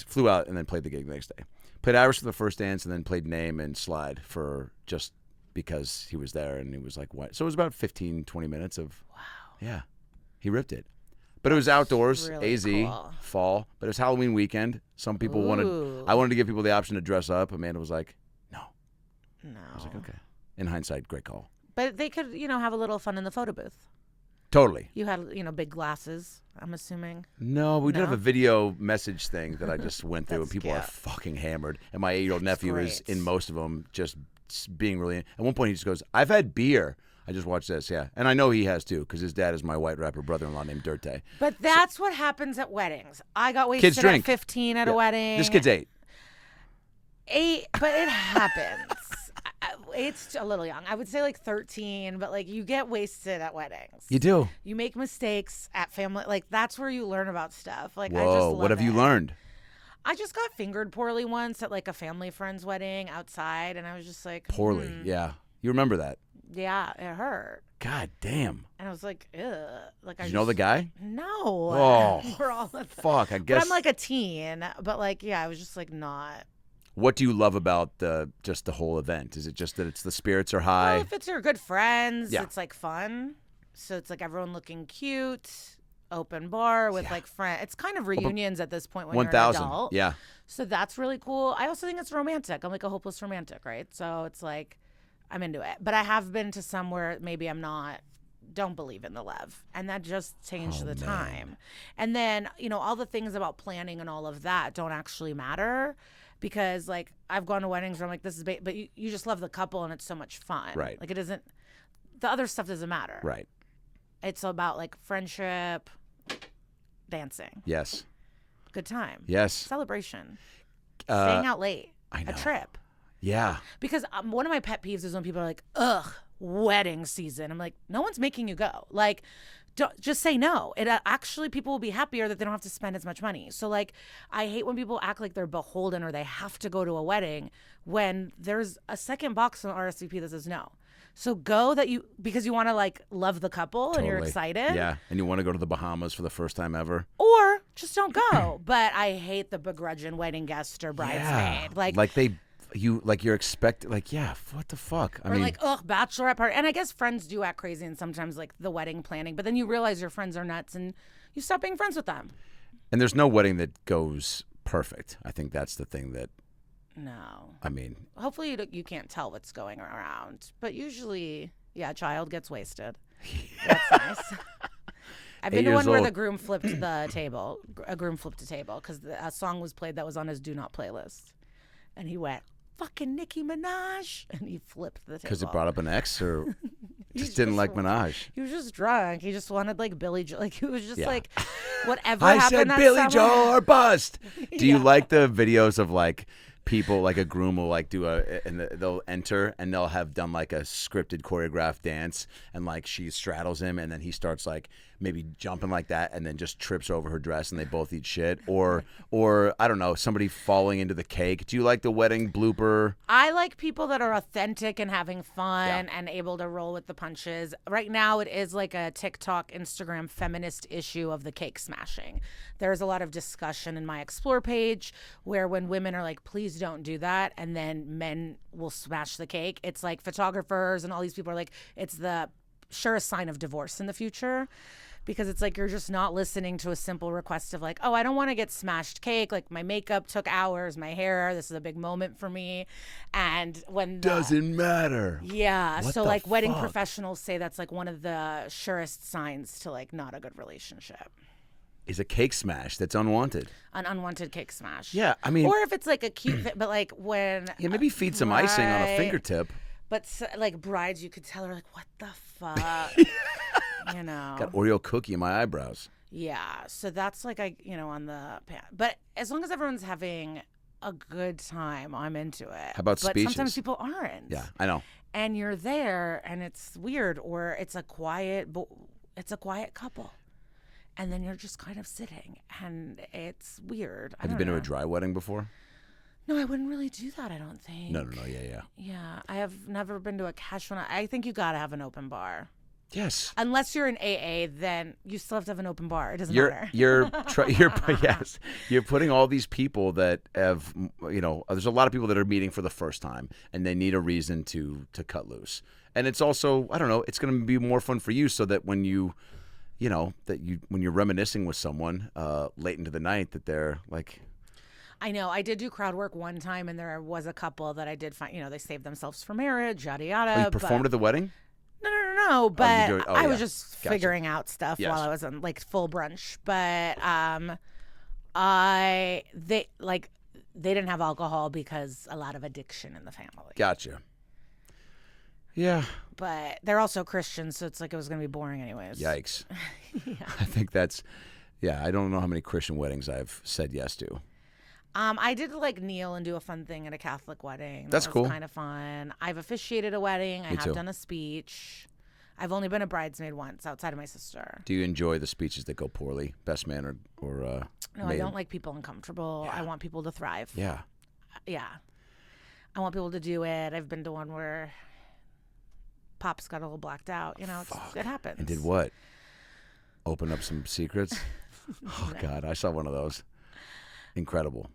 flew out and then played the gig the next day. Played Iris for the first dance and then played Name and Slide for just because he was there and he was like, what? So it was about 15, 20 minutes of, wow. Yeah. He ripped it. But it was outdoors, really AZ, cool. fall. But it was Halloween weekend. Some people I wanted to give people the option to dress up. Amanda was like, no. I was like, okay. In hindsight, great call. But they could, have a little fun in the photo booth. Totally. You had, big glasses, I'm assuming. No, we did have a video message thing that I just went through, and people cute. are fucking hammered. And my 8-year-old nephew is in most of them, just being really. At one point, he just goes, "I've had beer. I just watched this, yeah. And I know he has too, because his dad is my white rapper brother-in-law named Dirte. But that's what happens at weddings. I got wasted at 15 at a wedding. This kid's 8. 8, but it happens. 8's a little young. I would say like 13, but like you get wasted at weddings. You do. You make mistakes at family. Like that's where you learn about stuff. Like Whoa, I just love what have you learned? I just got fingered poorly once at like a family friend's wedding outside, and I was just like poorly. Yeah, you remember that? Yeah, it hurt. God damn. And I was like, ugh. Like, Did you know the guy? No. Oh, we're all fuck. I guess. But I'm like a teen, but like, yeah, I was just like not. What do you love about just the whole event? Is it just that it's the spirits are high? Well, if it's your good friends, Yeah. it's like fun. So it's like everyone looking cute, open bar with like friends. It's kind of reunions at this point when you're an 1,000. adult. Yeah. So that's really cool. I also think it's romantic. I'm like a hopeless romantic, right? So it's like I'm into it. But I have been to some where maybe I'm not. Don't believe in the love, and that just changed the time. And then all the things about planning and all of that don't actually matter. Because like I've gone to weddings where I'm like, this is but you just love the couple and it's so much fun. Right. Like it doesn't, the other stuff doesn't matter. Right. It's about like friendship, dancing. Yes. Good time. Yes. Celebration. Staying out late. I know. A trip. Yeah. Because one of my pet peeves is when people are like, ugh, wedding season. I'm like, no one's making you go. Like, just say no. It actually, people will be happier that they don't have to spend as much money. So like, I hate when people act like they're beholden or they have to go to a wedding when there's a second box on RSVP that says no. So go because you want to like love the couple and you're excited. Yeah, and you want to go to the Bahamas for the first time ever. Or just don't go. But I hate the begrudging wedding guest or bridesmaid. Yeah. You're expecting, what the fuck? I mean, like, bachelorette party. And I guess friends do act crazy and sometimes like the wedding planning, but then you realize your friends are nuts and you stop being friends with them. And there's no wedding that goes perfect. I think that's the thing that. No. I mean. Hopefully you can't tell what's going around, but usually, a child gets wasted. That's nice. I've been to one where the groom flipped the table. A groom flipped a table because a song was played that was on his do not playlist. And he went, fucking Nicki Minaj, and he flipped the table. Because it brought up an ex, or just didn't like Minaj? He was just drunk. He just wanted like Billy Joel. Like he was just like, whatever I happened said that Billy summer. Joel or bust. Do you like the videos of like people, like a groom will like do they'll enter and they'll have done like a scripted choreographed dance and like she straddles him and then he starts like maybe jumping like that and then just trips over her dress and they both eat shit, or I don't know, somebody falling into the cake. Do you like the wedding blooper? I like people that are authentic and having fun and able to roll with the punches. Right now it is like a TikTok, Instagram feminist issue of the cake smashing. There's a lot of discussion in my Explore page where when women are like, please don't do that, and then men will smash the cake. It's like photographers and all these people are like, it's the surest sign of divorce in the future. Because it's like you're just not listening to a simple request of like, oh, I don't want to get smashed cake. Like my makeup took hours, my hair, this is a big moment for me. And when doesn't matter. Yeah. What so the like wedding fuck? Professionals say that's like one of the surest signs to like not a good relationship. Is a cake smash that's unwanted. An unwanted cake smash. Yeah, I mean, or if it's like a cute, but like when maybe feed some icing on a fingertip. But like brides, you could tell her like, what the fuck. You know, got Oreo cookie in my eyebrows. Yeah, so that's like on the pan. But as long as everyone's having a good time, I'm into it. How about but speeches? Sometimes people aren't. Yeah, I know. And you're there, and it's weird, or it's a quiet couple, and then you're just kind of sitting, and it's weird. Have you been to a dry wedding before? No, I wouldn't really do that. I don't think. No, yeah. Yeah, I have never been to a cash one. I think you gotta have an open bar. Yes. Unless you're in AA, then you still have to have an open bar. It doesn't matter. Yes. You're putting all these people that have, there's a lot of people that are meeting for the first time and they need a reason to cut loose. And it's also, I don't know, it's going to be more fun for you so that when when you're reminiscing with someone late into the night that they're like. I know. I did do crowd work one time and there was a couple that I did find, they saved themselves for marriage, yada, yada. Oh, you performed at the wedding? No, but I was just Gotcha. figuring out stuff while I was on like full brunch. But they didn't have alcohol because a lot of addiction in the family. Gotcha. Yeah. But they're also Christians, so it's like it was going to be boring anyways. Yikes. Yeah. I think that's, I don't know how many Christian weddings I've said yes to. I did like kneel and do a fun thing at a Catholic wedding. That's cool. Kind of fun. I've officiated a wedding. I have done a speech. I've only been a bridesmaid once outside of my sister. Do you enjoy the speeches that go poorly? Best man or No, I don't like people uncomfortable. Yeah. I want people to thrive. Yeah. Yeah. I want people to do it. I've been to one where Pops got a little blacked out. You know, it happens. And did what? Open up some secrets? Oh, God. I saw one of those. Incredible.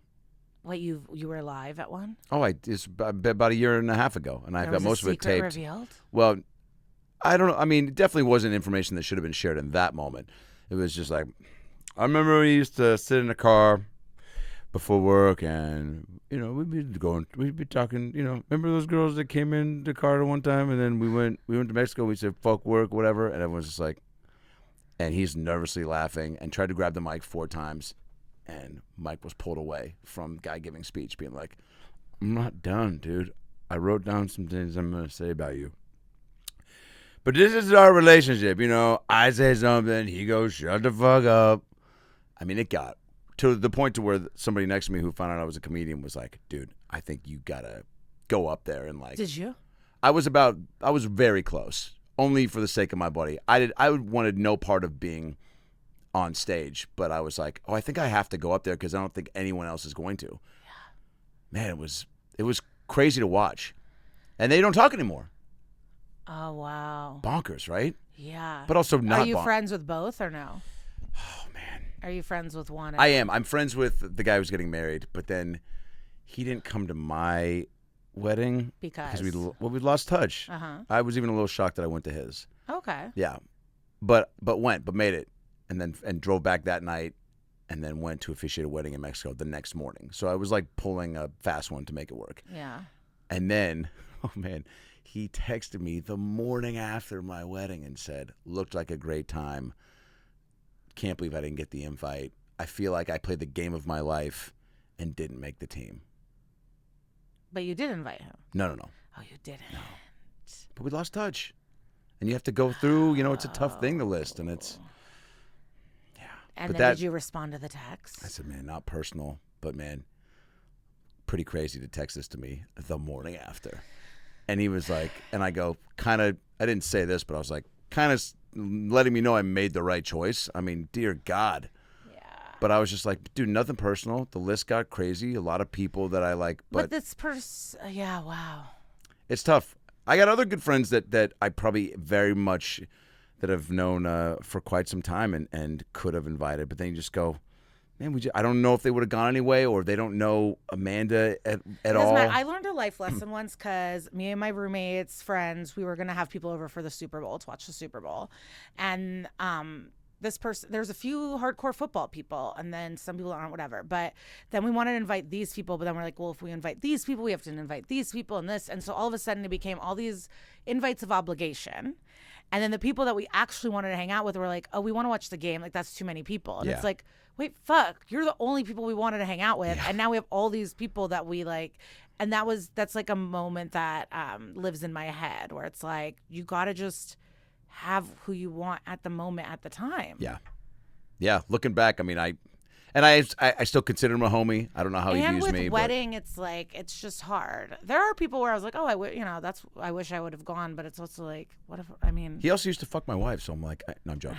Wait, you were alive at one? Oh, it's about a year and a half ago, and I've got most of it taped. Revealed? Well, I don't know. I mean, it definitely wasn't information that should have been shared in that moment. It was just like, I remember we used to sit in the car before work, and we'd be talking. Remember those girls that came in the car one time, and then we went to Mexico. We said fuck work, whatever, and everyone's just like, and he's nervously laughing and tried to grab the mic 4 times. And Mike was pulled away from guy giving speech, being like, I'm not done, dude. I wrote down some things I'm going to say about you. But this is our relationship. I say something, he goes, shut the fuck up. I mean, it got to the point to where somebody next to me who found out I was a comedian was like, dude, I think you got to go up there and like. Did you? I was very close, only for the sake of my buddy. I wanted no part of being on stage, but I was like, I think I have to go up there because I don't think anyone else is going to. Yeah. Man, it was crazy to watch. And they don't talk anymore. Oh, wow. Bonkers, right? Yeah. But also not. Are you friends with both or no? Oh, man. Are you friends with one? I am. I'm friends with the guy who's getting married, but then he didn't come to my wedding because we lost touch. Uh-huh. I was even a little shocked that I went to his. Okay. Yeah. But made it. And drove back that night, and then went to officiate a wedding in Mexico the next morning. So I was like pulling a fast one to make it work. Yeah. And then, oh man, he texted me the morning after my wedding and said, "Looked like a great time. Can't believe I didn't get the invite. I feel like I played the game of my life and didn't make the team." But you did invite him. No. Oh, you didn't. No. But we lost touch, and you have to go through. It's a tough thing to list, and it's. And then did you respond to the text? I said, man, not personal, but man, pretty crazy to text this to me the morning after. And he was like, and I go, I didn't say this, but I was like, kind of letting me know I made the right choice. I mean, dear God. Yeah. But I was just like, dude, nothing personal. The list got crazy. A lot of people that I like. But this yeah, wow. It's tough. I got other good friends that I probably very much that I've known for quite some time and could have invited, but then you just go, man, I don't know if they would have gone anyway, or they don't know Amanda at all. I learned a life lesson once because me and my roommates, friends, we were going to have people over for the Super Bowl to watch the Super Bowl. And there's a few hardcore football people, and then some people aren't, whatever. But then we wanted to invite these people, but then we're like, well, if we invite these people, we have to invite these people and this. And so all of a sudden it became all these invites of obligation. And then the people that we actually wanted to hang out with were like, oh, we want to watch the game. Like, that's too many people. And it's like, wait, fuck, you're the only people we wanted to hang out with. Yeah. And now we have all these people that we like. And that's like a moment that lives in my head where it's like, you got to just have who you want at the moment, at the time. Yeah. Yeah. Looking back, I mean, I still consider him a homie. I don't know how he views me. And with wedding, it's like, it's just hard. There are people where I was like, oh, I wish I would have gone, but it's also like, He also used to fuck my wife, so I'm like, no, I'm joking.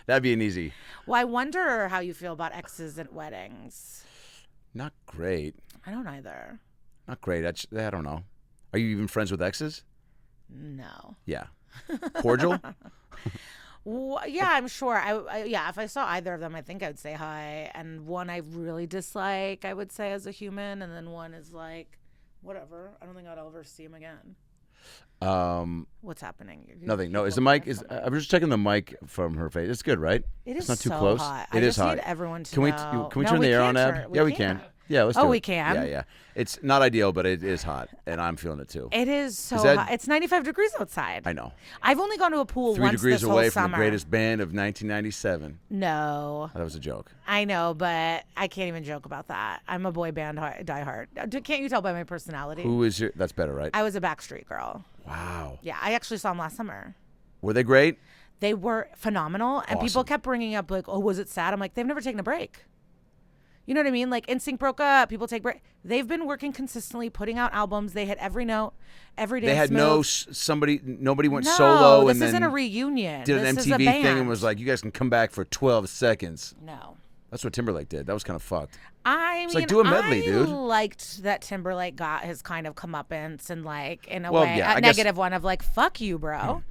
That'd be an easy. Well, I wonder how you feel about exes at weddings. Not great. I don't either. Not great. I don't know. Are you even friends with exes? No. Yeah. Cordial? Well, yeah, I'm sure. If I saw either of them, I think I would say hi. And one I really dislike, I would say, as a human. And then one is like, whatever. I don't think I'd ever see him again. What's happening? Nothing. No, is the mic? I was just checking the mic from her face. It's good, right? It is not too so close. hot. It is hot. Need everyone to can we know. Can we turn the air on, Ab? Yeah, we can. Yeah, let's do it. we can. Yeah. It's not ideal, but it is hot, and I'm feeling it too. It is so Is that- hot. It's 95 degrees outside. I know. I've only gone to a pool 3 once degrees this whole away summer. from the greatest band of 1997. No. That was a joke. I know, but I can't even joke about that. I'm a boy band diehard. Can't you tell by my personality? Who is your? That's better, right? I was a Backstreet Girl. Wow. Yeah, I actually saw them last summer. Were they great? They were phenomenal, and people Awesome. kept bringing up like, "Oh, was it sad?" I'm like, they've never taken a break. You know what I mean? Like NSYNC broke up, people take break. They've been working consistently, putting out albums. They hit every note, every dance They had move. nobody went No, solo this and then isn't a reunion. did an This is a MTV thing and band. was like, you guys can come back for 12 seconds. No. That's what Timberlake did. That was kind of fucked. I mean, like, do a medley, I dude. liked that Timberlake got his kind of comeuppance and like in a Well, way yeah, a I guess- negative one of like, fuck you, bro.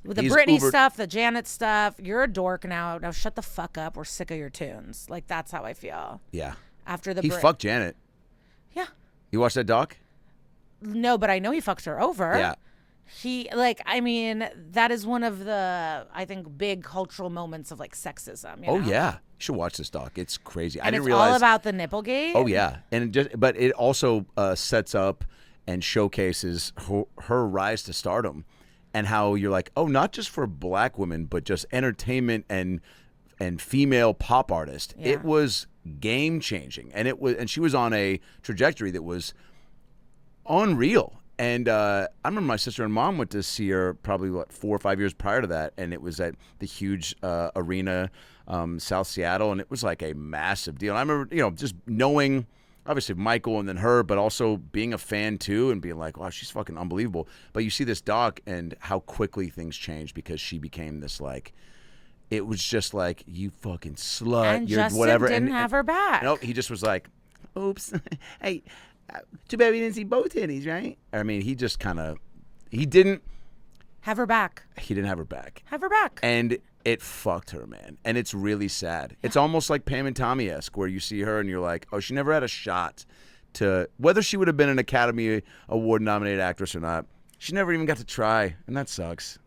With the He's Britney Uber- stuff, the Janet stuff, you're a dork now. Now shut the fuck up. We're sick of your tunes. Like that's how I feel Yeah. after the. He fucked Janet. Yeah. You watched that doc? No, but I know he fucked her over. Yeah. He I mean, that is one of the I think big cultural moments of like sexism. You Oh know? yeah. You should watch this doc. It's crazy. I And didn't it's realize. all about the nipplegate. Oh yeah, and but it also sets up and showcases her rise to stardom, and how you're like, oh, not just for black women, but just entertainment and female pop artist. Yeah. It was game changing, and she was on a trajectory that was unreal. And I remember my sister and mom went to see her probably 4 or 5 years prior to that, and it was at the huge arena, South Seattle, and it was like a massive deal. And I remember, just knowing obviously Michael and then her, but also being a fan too, and being like, wow, she's fucking unbelievable. But you see this doc and how quickly things changed because she became this like. It was just like, you fucking slut, And you're Justin whatever. didn't have her back. No, he just was like, oops, hey. Too bad we didn't see both titties, right? I mean, he just kind of, he didn't Have her back. have her back. Have her back. And it fucked her, man. And it's really sad. It's almost like Pam and Tommy-esque, where you see her and you're like, oh, she never had a shot to, whether she would have been an Academy Award-nominated actress or not, she never even got to try, and that sucks.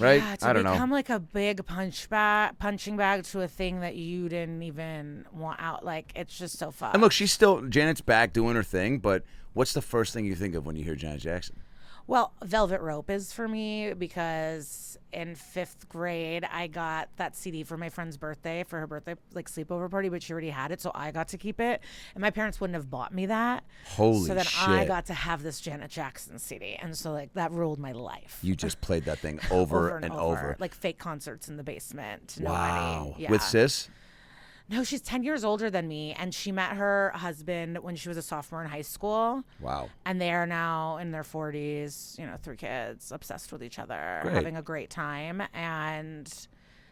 Right? Yeah, I don't know. become like a big punching bag to a thing that you didn't even want out. Like, it's just so fucked. And look, Janet's back doing her thing, but what's the first thing you think of when you hear Janet Jackson? Well, Velvet Rope is for me because in 5th grade, I got that CD for my friend's birthday, for her birthday, like sleepover party, but she already had it, so I got to keep it. And my parents wouldn't have bought me that. Holy So then shit. I got to have this Janet Jackson CD. And so, like, that ruled my life. You just played that thing over and over. Like fake concerts in the basement. Wow. Nobody. Yeah. With Sis? No, she's 10 years older than me, and she met her husband when she was a sophomore in high school. Wow. And they are now in their 40s, 3 kids, obsessed with each other, Great. having a great time. And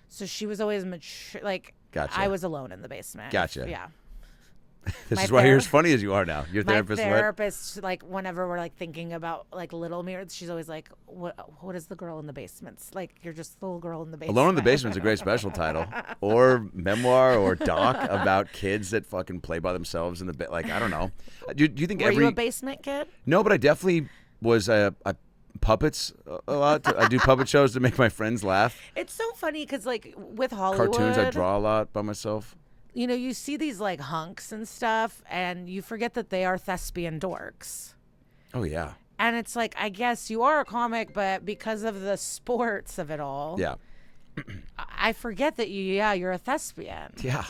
so she was always mature. Like, Gotcha. I was alone in the basement. Gotcha. Yeah. This My is why you're as therapist- funny as you are now. Your My therapist, what? therapist, like, whenever we're, like, thinking about, like, Little Mirrors, she's always like, what is the girl in the basement? Like, you're just the little girl in the basement. Alone in the Basement's a great special title. Or memoir or doc about kids that fucking play by themselves in the like, I don't know. Do you think Were you a basement kid? No, but I definitely was puppets a lot. I do puppet shows to make my friends laugh. It's so funny because, like, with Hollywood. Cartoons, I draw a lot by myself. You see these like hunks and stuff, and you forget that they are thespian dorks. Oh, yeah. And it's like, I guess you are a comic, but because of the sports of it all, Yeah. I forget that you're a thespian. Yeah.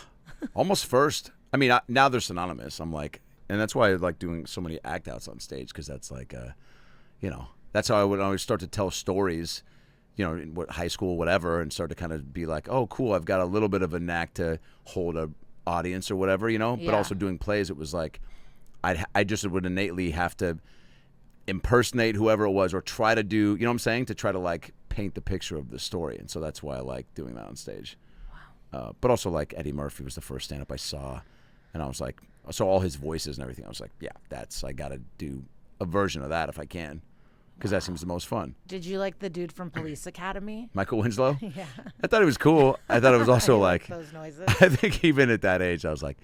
Almost first. I mean, now they're synonymous. I'm like, and that's why I like doing so many act outs on stage, because that's like, that's how I would always start to tell stories, in high school, whatever, and start to kind of be like, oh, cool, I've got a little bit of a knack to hold a audience or whatever, But Yeah. also doing plays, it was like, I just would innately have to impersonate whoever it was, or try to do, you know what I'm saying, to try to like paint the picture of the story, and so that's why I like doing that on stage. Wow. But also like Eddie Murphy was the first stand-up I saw, and I was like, so all his voices and everything, I was like, yeah, I got to do a version of that if I can. Because that seems the most fun. Did you like the dude from Police Academy? Michael Winslow? Yeah. I thought it was cool. I thought it was also I like, those noises. I think even at that age, I was like,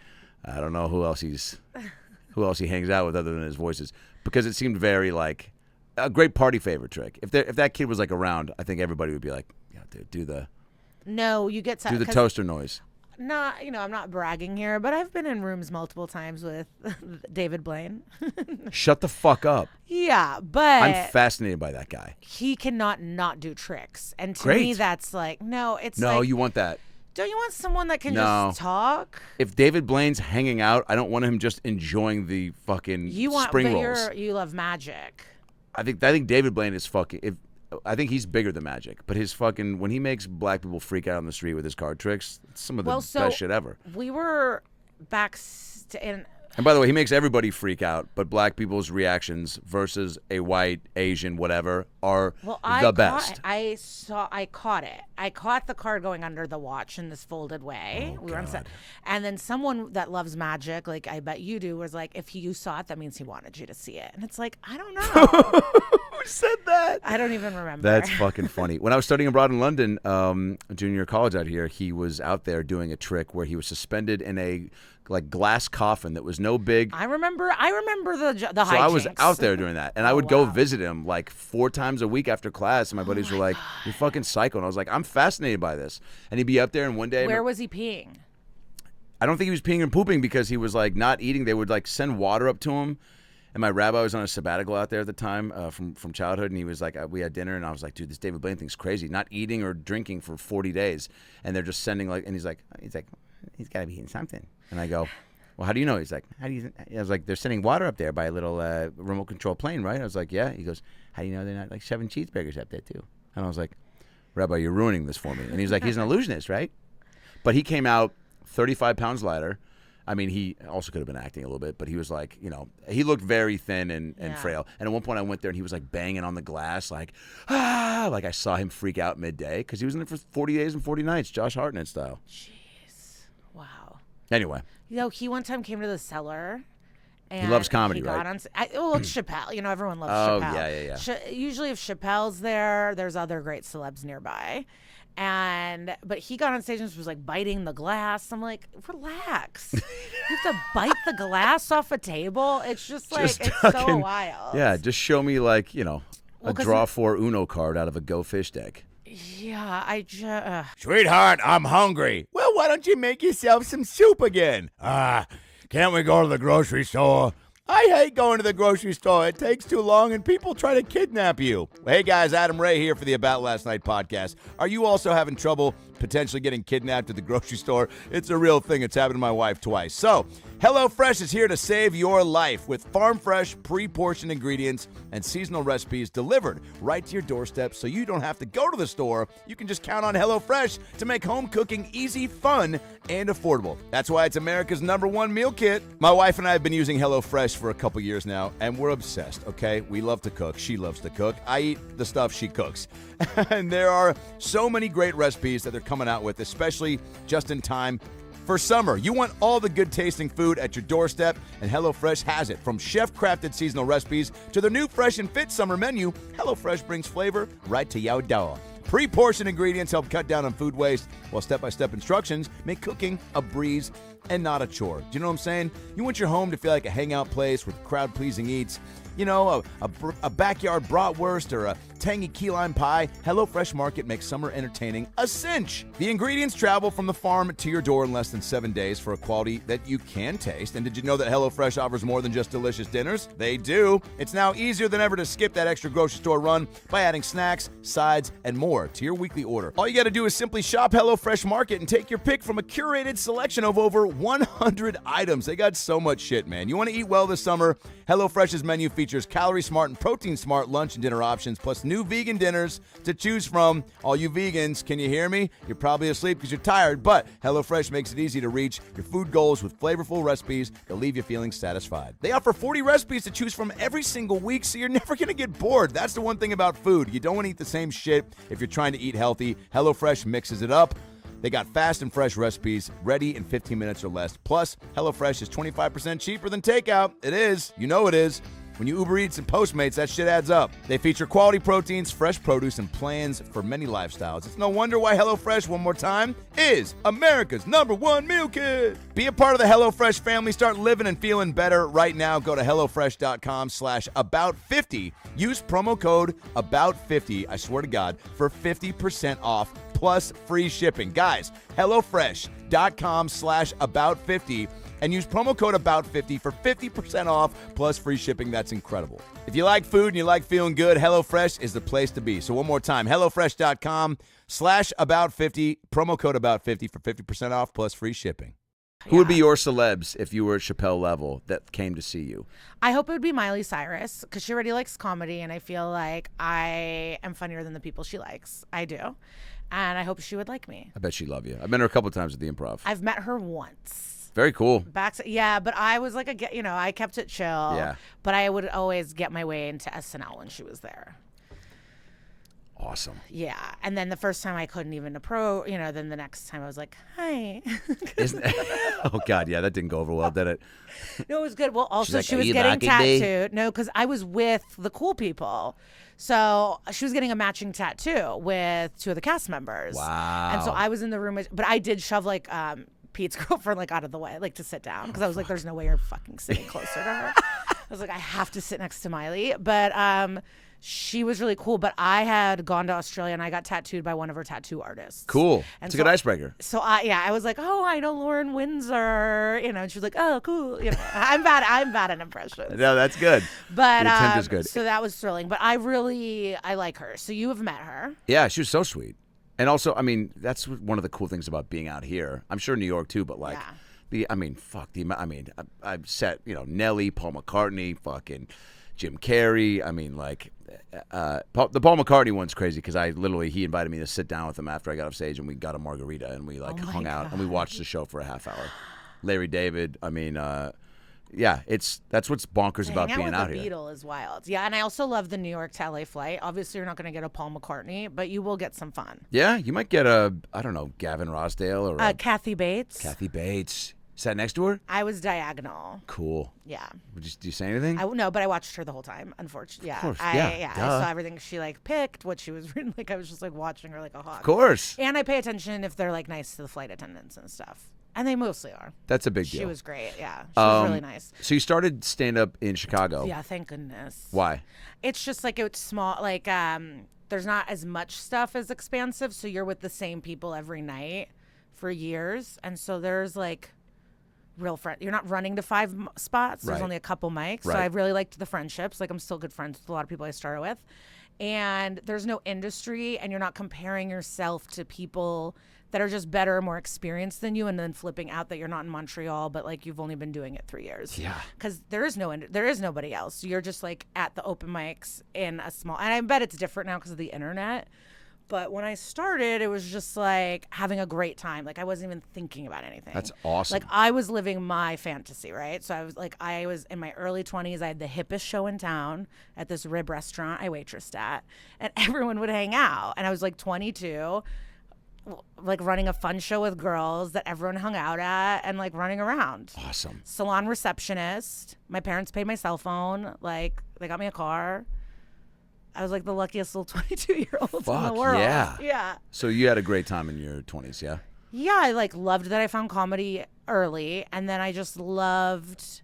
I don't know who else he hangs out with other than his voices. Because it seemed very like a great party favor trick. If that kid was like around, I think everybody would be like, yeah, dude, do the No, you get toaster noise. not, I'm not bragging here, but I've been in rooms multiple times with David Blaine. Shut the fuck up. Yeah, but I'm fascinated by that guy. He cannot not do tricks. And to Great. me, that's like, no, it's No, like, you want that. don't you want someone that can No. just talk? If David Blaine's hanging out, I don't want him just enjoying the fucking spring rolls. You love magic. I think David Blaine is fucking. I think he's bigger than magic, but his fucking when he makes black people freak out on the street with his card tricks, it's some of the best shit ever. We were And by the way, he makes everybody freak out, but black people's reactions versus a white, Asian, whatever, are the best. I caught it. I caught the card going under the watch in this folded way. Oh, we were on set. And then someone that loves magic, like I bet you do, was like, if you saw it, that means he wanted you to see it. And it's like, I don't know. Who said that? I don't even remember. That's fucking funny. When I was studying abroad in London, junior college out here, he was out there doing a trick where he was suspended in a glass coffin that was no big. I remember the hijinks. So I was out there doing that, and I would go visit him like 4 times a week after class, and my buddies were like, "You're fucking psycho," and I was like, "I'm fascinated by this." And he'd be up there, and one day, where was he peeing? I don't think he was peeing and pooping because he was like not eating. They would like send water up to him. And my rabbi was on a sabbatical out there at the time from childhood, and he was like, we had dinner, and I was like, dude, this David Blaine thing's crazy. Not eating or drinking for 40 days, and they're just sending and he's like, he's got to be eating something. And I go, well, how do you know? He's like, how do you? I was like, they're sending water up there by a little remote control plane, right? I was like, yeah. He goes, how do you know they're not like shoving cheeseburgers up there too? And I was like, Rabbi, you're ruining this for me. And he's like, he's an illusionist, right? But he came out 35 pounds lighter. I mean, he also could have been acting a little bit, but he was like, he looked very thin and frail. And at one point I went there and he was like banging on the glass, like I saw him freak out midday because he was in there for 40 days and 40 nights, Josh Hartnett style. Jeez. Wow. Anyway. He one time came to the cellar. And he loves comedy, he got right? It's Chappelle. Everyone loves Chappelle. Yeah. Usually if Chappelle's there's other great celebs nearby. But he got on stage and was like biting the glass. I'm like, relax. You have to bite the glass off a table. It's just like, it's so wild. Yeah, just show me a draw 4 Uno card out of a Go Fish deck. Yeah, Sweetheart, I'm hungry. Well, why don't you make yourself some soup again? Can't we go to the grocery store? I hate going to the grocery store. It takes too long and people try to kidnap you. Hey guys, Adam Ray here for the About Last Night podcast. Are you also having trouble potentially getting kidnapped at the grocery store? It's a real thing. It's happened to my wife twice. So, HelloFresh is here to save your life with farm-fresh, pre-portioned ingredients and seasonal recipes delivered right to your doorstep so you don't have to go to the store. You can just count on HelloFresh to make home cooking easy, fun, and affordable. That's why it's America's #1 meal kit. My wife and I have been using HelloFresh for a couple years now, and we're obsessed, okay? We love to cook. She loves to cook. I eat the stuff she cooks. And there are so many great recipes that they're coming out with, especially just in time for summer. You want all the good tasting food at your doorstep, and HelloFresh has it. From chef-crafted seasonal recipes to their new Fresh and Fit summer menu, HelloFresh brings flavor right to your door. Pre-portioned ingredients help cut down on food waste, while step-by-step instructions make cooking a breeze and not a chore. Do you know what I'm saying? You want your home to feel like a hangout place with crowd-pleasing eats. A backyard bratwurst or a tangy key lime pie. HelloFresh Market makes summer entertaining a cinch. The ingredients travel from the farm to your door in less than 7 days for a quality that you can taste. And did you know that HelloFresh offers more than just delicious dinners? They do. It's now easier than ever to skip that extra grocery store run by adding snacks, sides, and more to your weekly order. All you got to do is simply shop HelloFresh Market and take your pick from a curated selection of over 100 items. They got so much shit, man. You want to eat well this summer? HelloFresh's menu features Calorie Smart and Protein Smart lunch and dinner options, plus new vegan dinners to choose from. All you vegans, can you hear me? You're probably asleep because you're tired, but HelloFresh makes it easy to reach your food goals with flavorful recipes that leave you feeling satisfied. They offer 40 recipes to choose from every single week, so you're never going to get bored. That's the one thing about food. You don't want to eat the same shit if you're trying to eat healthy. HelloFresh mixes it up. They got fast and fresh recipes ready in 15 minutes or less. Plus, HelloFresh is 25% cheaper than takeout. It is. You know it is. When you Uber Eats and Postmates, that shit adds up. They feature quality proteins, fresh produce, and plans for many lifestyles. It's no wonder why HelloFresh, one more time, is America's #1 meal kit. Be a part of the HelloFresh family. Start living and feeling better right now. Go to HelloFresh.com/about50. Use promo code about50, I swear to God, for 50% off plus free shipping. Guys, HelloFresh.com/about50 and use promo code about50 for 50% off plus free shipping. That's incredible. If you like food and you like feeling good, HelloFresh is the place to be. So one more time, HelloFresh.com/about50, promo code about50 for 50% off plus free shipping. Who would be your celebs if you were at Chappelle level that came to see you? I hope it would be Miley Cyrus because she already likes comedy, and I feel like I am funnier than the people she likes. I do. And I hope she would like me. I bet she'd love you. I've met her a couple of times at the Improv. I've met her once. Very cool. But I was like, I kept it chill. Yeah. But I would always get my way into SNL when she was there. Awesome. Yeah. And then the first time I couldn't even approach, then the next time I was like, hi. Oh, God. Yeah, that didn't go over well, did it? No, it was good. Well, also, like, she "Are was you getting knocking tattooed. No, because I was with the cool people. So she was getting a matching tattoo with two of the cast members. Wow. And so I was in the room, but I did shove Pete's girlfriend out of the way, to sit down, because I was like, there's no way you're fucking sitting closer to her. I was like, I have to sit next to Miley. But she was really cool. But I had gone to Australia and I got tattooed by one of her tattoo artists. Cool. And it's a good icebreaker. So I was like, oh, I know Lauren Windsor, and she was like, oh, cool. I'm bad at impressions. No, that's good. But Your attempt is good. So that was thrilling. But I like her. So you have met her. Yeah, she was so sweet. And also, that's one of the cool things about being out here. I'm sure New York too, but I've set, Nelly, Paul McCartney, fucking Jim Carrey. The Paul McCartney one's crazy because he invited me to sit down with him after I got off stage and we got a margarita and we hung out and we watched the show for a half hour. Larry David, that's what's bonkers about being out here. The Beatles is wild. Yeah, and I also love the New York to LA flight. Obviously, you're not going to get a Paul McCartney, but you will get some fun. Yeah, you might get Gavin Rossdale or Kathy Bates. Kathy Bates. Sat next to her? I was diagonal. Cool. Yeah. Did you say anything? No, but I watched her the whole time, unfortunately. Yeah. Of course. I saw everything she picked, what she was reading. I was just watching her like a hawk. Of course. And I pay attention if they're nice to the flight attendants and stuff. And they mostly are. That's a big deal. She was great. Yeah. She was really nice. So you started stand-up in Chicago. Yeah, thank goodness. Why? It's just it's small. There's not as much stuff as Expansive, so you're with the same people every night for years. And so there's real friend. You're not running to 5 spots. There's only a couple mics. Right. So I really liked the friendships. I'm still good friends with a lot of people I started with. And there's no industry, and you're not comparing yourself to people that are just better, more experienced than you, and then flipping out that you're not in Montreal, but you've only been doing it 3 years. Yeah. Because there is nobody else. You're just at the open mics in a small, and I bet it's different now because of the internet. But when I started, it was just having a great time. I wasn't even thinking about anything. That's awesome. I was living my fantasy, right? So I was in my early 20s. I had the hippest show in town at this rib restaurant I waitressed at, and everyone would hang out. And I was 22, running a fun show with girls that everyone hung out at, and running around. Awesome. Salon receptionist. My parents paid my cell phone. They got me a car. I was the luckiest little 22-year-old in the world. Yeah. Yeah. So you had a great time in your 20s, yeah? Yeah, I loved that I found comedy early, and then I just loved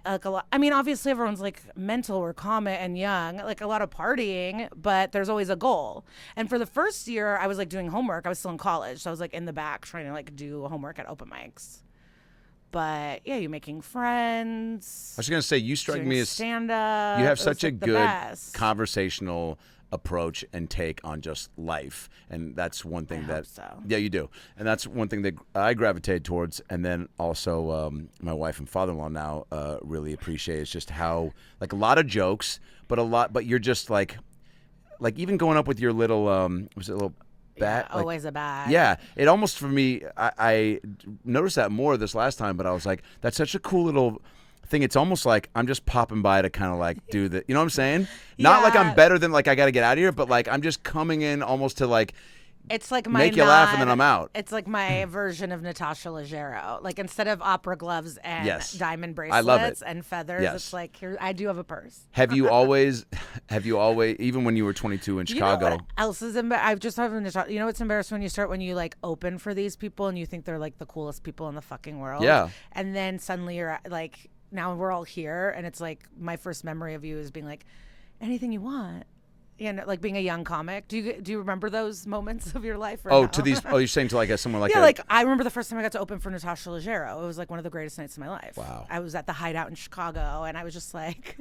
a lot. Obviously everyone's mental or comet and young, a lot of partying, but there's always a goal. And for the first year, I was doing homework. I was still in college, so I was in the back trying to do homework at open mics. But yeah, you're making friends. I was going to say, you strike me as stand-up. You have such a good best. conversational approach and take on just life, and that's one thing I hope so. Yeah, you do, and that's one thing that I gravitate towards. And then also, my wife and father-in-law now really appreciate is just how a lot of jokes, but you're just even going up with your little was it a little. Bat, always a bat. Yeah, it almost for me, I noticed that more this last time, but I was that's such a cool little thing. It's almost I'm just popping by to kind of do the, you know what I'm saying? Not I'm better than I got to get out of here, but I'm just coming in almost to it's my make you laugh and then I'm out. It's my version of Natasha Leggero. Instead of opera gloves and diamond bracelets I love it. and feathers, it's here I do have a purse. Have you always, even when you were 22 in Chicago? You know what else is I've just having to talk. You know what's embarrassing when you open for these people and you think they're the coolest people in the fucking world. Yeah. And then suddenly you're now we're all here and it's my first memory of you is being anything you want. You know, like being a young comic. Do you remember those moments of your life? Or Oh, no? to these. Oh, you're saying to like someone like yeah, a, like I remember the first time I got to open for Natasha Leggero. It was like one of the greatest nights of my life. Wow. I was at the Hideout in Chicago, and I was just like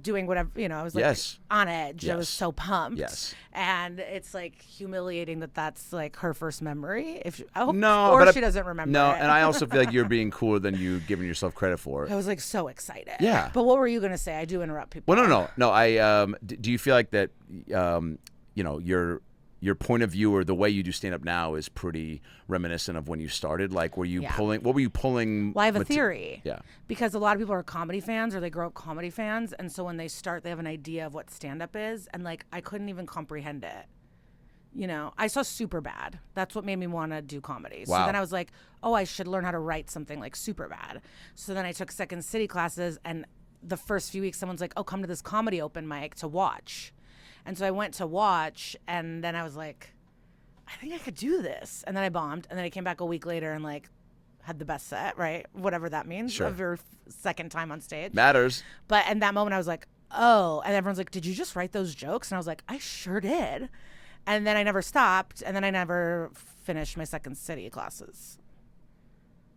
doing whatever, you know. I was like Yes. on edge. Yes. I was so pumped. Yes. And it's like humiliating that that's like her first memory. If I hope, No, or but she doesn't remember. No, it. and I also feel like you're being cooler than you giving yourself credit for. I was like so excited. Yeah. But what were you gonna say? I do interrupt people. Well, no. I do you feel like that? You know, your point of view or the way you do stand up now is pretty reminiscent of when you started. Like, were you pulling? What were you pulling? Well, I have a theory. Yeah. Because a lot of people are comedy fans or they grow up comedy fans, and so when they start, they have an idea of what stand up is, and like I couldn't even comprehend it. You know, I saw Superbad. That's what made me want to do comedy. Wow. So then I was like, oh, I should learn how to write something like Superbad. So then I took Second City classes, and the first few weeks, someone's like, oh, come to this comedy open mic to watch. And so I went to watch, and then I was like, I think I could do this. And then I bombed, and then I came back a week later and like had the best set, right? Whatever that means, Sure. of your second time on stage. Matters. But in that moment, I was like, oh. And everyone's like, did you just write those jokes? And I was like, I sure did. And then I never stopped, and then I never finished my Second City classes.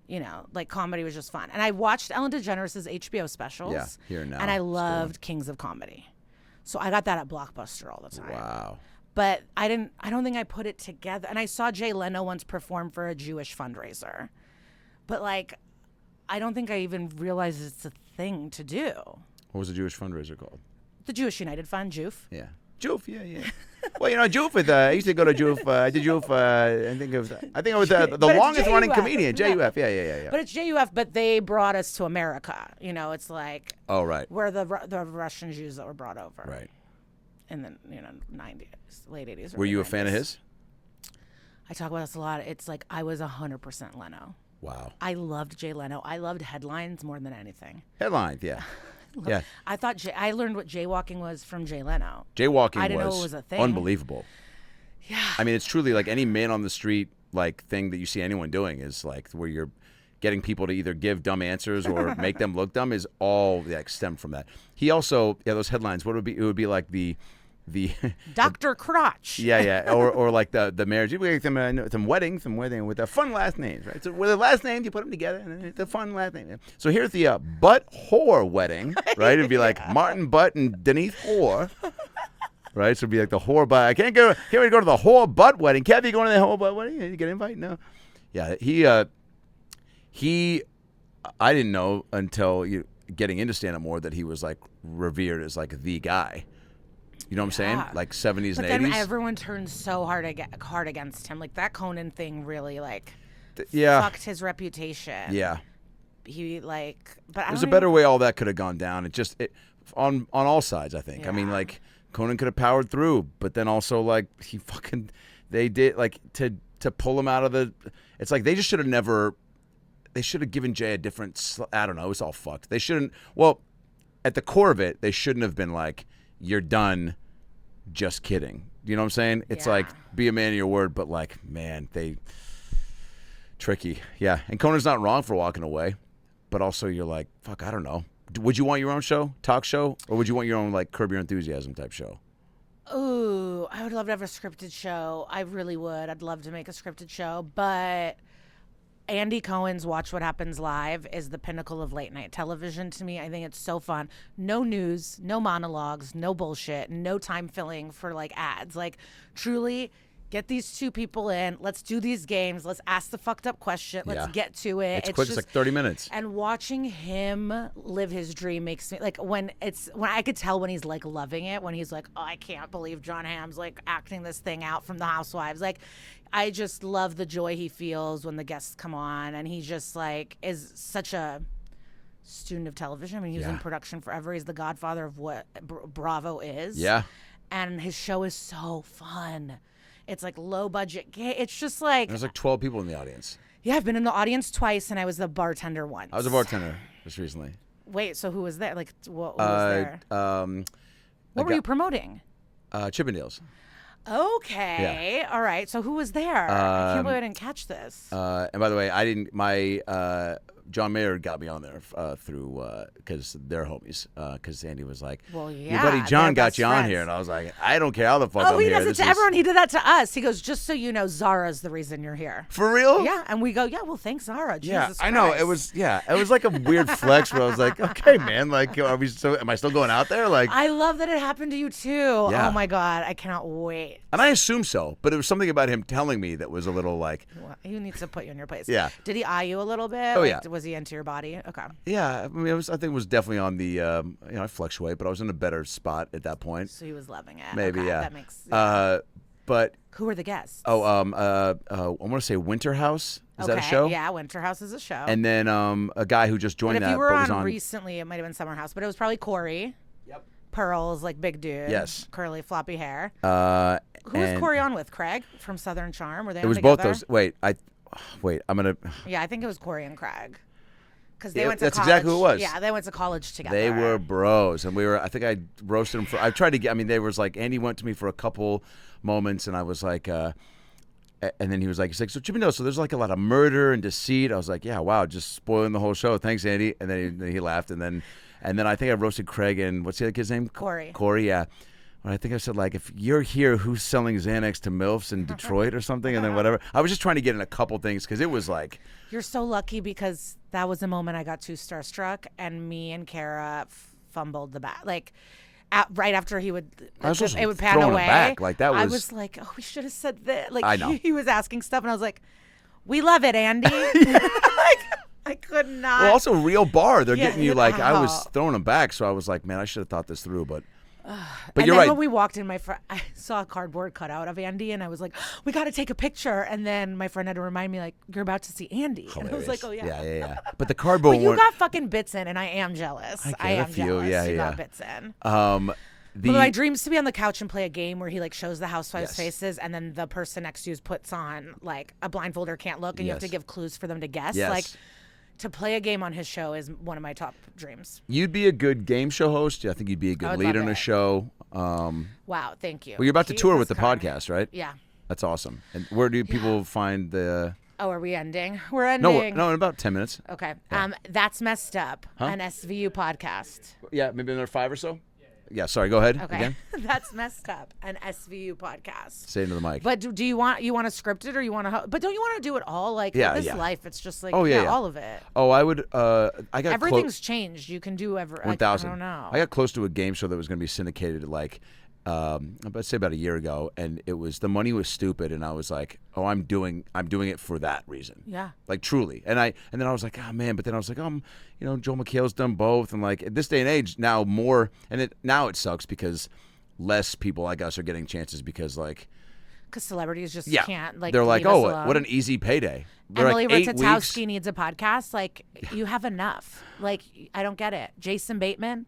You know, like comedy was just fun. And I watched Ellen DeGeneres' HBO specials. Yeah, Here and Now. And I It's a good loved Kings of Comedy. So I got that at Blockbuster all the time. Wow. But I don't think I put it together. And I saw Jay Leno once perform for a Jewish fundraiser. But like, I don't think I even realized it's a thing to do. What was the Jewish fundraiser called? The Jewish United Fund, JUF. Yeah. Joof, yeah. Well, you know, Joof with I used to go to Joof. I did Joof. I think it was the But it's longest running JUF. comedian. Yeah. JUF. Yeah. But it's JUF, but they brought us to America. You know, it's like Oh, right. we're the Russian Jews that were brought over. Right. In the 90s, late 80s. Were you a 90s. fan of his? I talk about this a lot. It's like I was 100% Leno. Wow. I loved Jay Leno. I loved headlines more than anything. Headlines, yeah. Yeah. I thought I learned what jaywalking was from Jay Leno. Jaywalking I didn't know it was a thing. Unbelievable. Yeah. I mean, it's truly like any man on the street like thing that you see anyone doing is like where you're getting people to either give dumb answers or make them look dumb is all like stem from that. He also, those headlines, what would be? It would be like the Dr. Crotch. Yeah, or like the marriage. We have some wedding with the fun last names, right? So with the last names, you put them together, and it's a fun last name. So here's the butt whore wedding, right? It'd be like Martin Butt and Denise Whore, right? So it'd be like the whore butt. Can't we go to the whore butt wedding? Kathy, you going to the whore butt wedding? Did you get an invite? No. Yeah, he. I didn't know until getting into stand-up more that he was like revered as like the guy. You know what I'm saying? Like 70s but and 80s. then everyone turned so hard against him. Like that Cohen thing really like fucked his reputation. Yeah. He like, but There's a better way all that could have gone down. It on all sides, I think. Yeah. I mean, like Conan could have powered through, but then also like they did like to pull him out of the. It's like they just should have never. They should have given Jay a different. I don't know. It's all fucked. They shouldn't. Well, at the core of it, they shouldn't have been like, "You're done." Just kidding. You know what I'm saying? It's like be a man of your word, but like, man, tricky. Yeah. And Conan's not wrong for walking away, but also you're like, fuck, I don't know. Would you want your own talk show, or would you want your own like Curb Your Enthusiasm type show? Ooh, I would love to have a scripted show. I really would. I'd love to make a scripted show, but Andy Cohen's Watch What Happens Live is the pinnacle of late night television to me. I think it's so fun. No news, no monologues, no bullshit, no time filling for like ads. Like truly get these two people in. Let's do these games. Let's ask the fucked up question. Let's get to it. It's quick. It's like 30 minutes. And watching him live his dream makes me like when I could tell when he's like loving it, when he's like, oh, I can't believe John Hamm's like acting this thing out from The Housewives. Like, I just love the joy he feels when the guests come on, and he just like is such a student of television. I mean, he was in production forever. He's the godfather of what Bravo is. Yeah. And his show is so fun. It's like low budget. It's just like there's like 12 people in the audience. Yeah, I've been in the audience twice, and I was the bartender once. I was a bartender just recently. Wait, so who was there? Like, what was there? What were you promoting? Chippendales. Okay. Yeah. All right. So who was there? I can't believe I didn't catch this. And by the way, I didn't. My John Mayer got me on there through because they're homies. Because Andy was like, well, yeah, your buddy John got you on friends. here, and I was like, I don't care how the fuck I'm he here. does it to everyone. He did that to us. He goes, just so you know, Zara's the reason you're here. For real? Yeah, and we go, yeah, well, thanks, Zara. Yeah, Jesus I know. Christ. It was like a weird flex where I was like, okay, man, like, am I still going out there? Like, I love that it happened to you too. Yeah. Oh my God, I cannot wait. and I assume so, but it was something about him telling me that was a little like, Well, he needs to put you in your place. Yeah. Did he eye you a little bit? Oh, Like, yeah. Was he into your body? Okay. yeah. I mean, I think it was definitely on the, I fluctuate, but I was in a better spot at that point. So he was loving it. Maybe, Okay, yeah. That makes. But Who were the guests? I want to say Winter House. Is that a show? Yeah, Winter House is a show. And then a guy who just joined but if that, you were but was on on. recently, it might have been Summer House, but it was probably Corey. Yep. Pearls, like big dude. Yes. Curly, floppy hair. Who was and Corey on with? Craig from Southern Charm? Were they It on was together? both those. Wait, I'm gonna. Yeah, I think it was Corey and Craig. Because they Yeah, went to that's college. exactly who it was. Yeah, they went to college together. They were bros, and I think I roasted them for. I tried to get. I mean, they was like Andy went to me for a couple moments, and I was like, and then he's like, so Jimmy knows. So there's like a lot of murder and deceit. I was like, yeah, wow, just spoiling the whole show. Thanks, Andy. And then he laughed, and then I think I roasted Craig and what's the other kid's name? Corey. Corey, yeah. And I think I said, like, if you're here, who's selling Xanax to MILFs in Detroit or something? And then whatever. I was just trying to get in a couple things because it was like. You're so lucky because that was the moment I got too starstruck, and me and Kara fumbled the bat. Like, right after he would, I was it would pan throwing it away. back. Like, that I was- was like, oh, we should have said that. Like, I know. He was asking stuff, and I was like, we love it, Andy. Like, I could not. Well, also real bar. They're Yeah, getting you like I was ow. throwing them back, so I was like, man, I should have thought this through, but. But And you're then right. when we walked in, I saw a cardboard cutout of Andy, and I was like, we got to take a picture. And then my friend had to remind me, like, you're about to see Andy. And I was like, oh, yeah. Yeah. But the cardboard But you one. got fucking bits in, and I am jealous. I get a am few, jealous. yeah, you yeah. got bits in. The But my dream is to be on the couch and play a game where he like shows the housewives' Yes. faces, and then the person next to you puts on like a blindfold or can't look, and you have to Yes. give clues for them to guess. Yes. Like to play a game on his show is one of my top dreams. You'd be a good game show host. I think you'd be a I good would leader love in a it. show. Wow, thank you. Well, you're about to Keep tour this with the coming. podcast, right? Yeah. That's awesome. And where do people find the? Oh, are we ending? We're No, ending. no, in about 10 minutes. Okay. That's Messed Up, an SVU podcast. Yeah, maybe another 5 or so. Yeah, sorry. Go ahead. Okay. Again. That's Messed Up, an SVU podcast. Say into the mic. But do you want to script it, or you want to? But don't you want to do it all? Like Yeah, this yeah. life, it's just like Oh, yeah, yeah. all of it. Oh, I would. I got Everything's changed. You can do every. 1,000. I don't know. I got close to a game show that was going to be syndicated like, let's say about a year ago, and it was the money was stupid, and I was like, oh, I'm doing it for that reason. Yeah. Like truly, and then I was like, oh man, but then I was like, Joel McHale's done both, and like at this day and age now more, and now it sucks because less people like us are getting chances because like. Because celebrities just Yeah, can't like. they're like, leave us oh, alone. what an easy payday. They're Emily like 8 Ratajkowski weeks. needs a podcast. Like you have enough. Like I don't get it. Jason Bateman.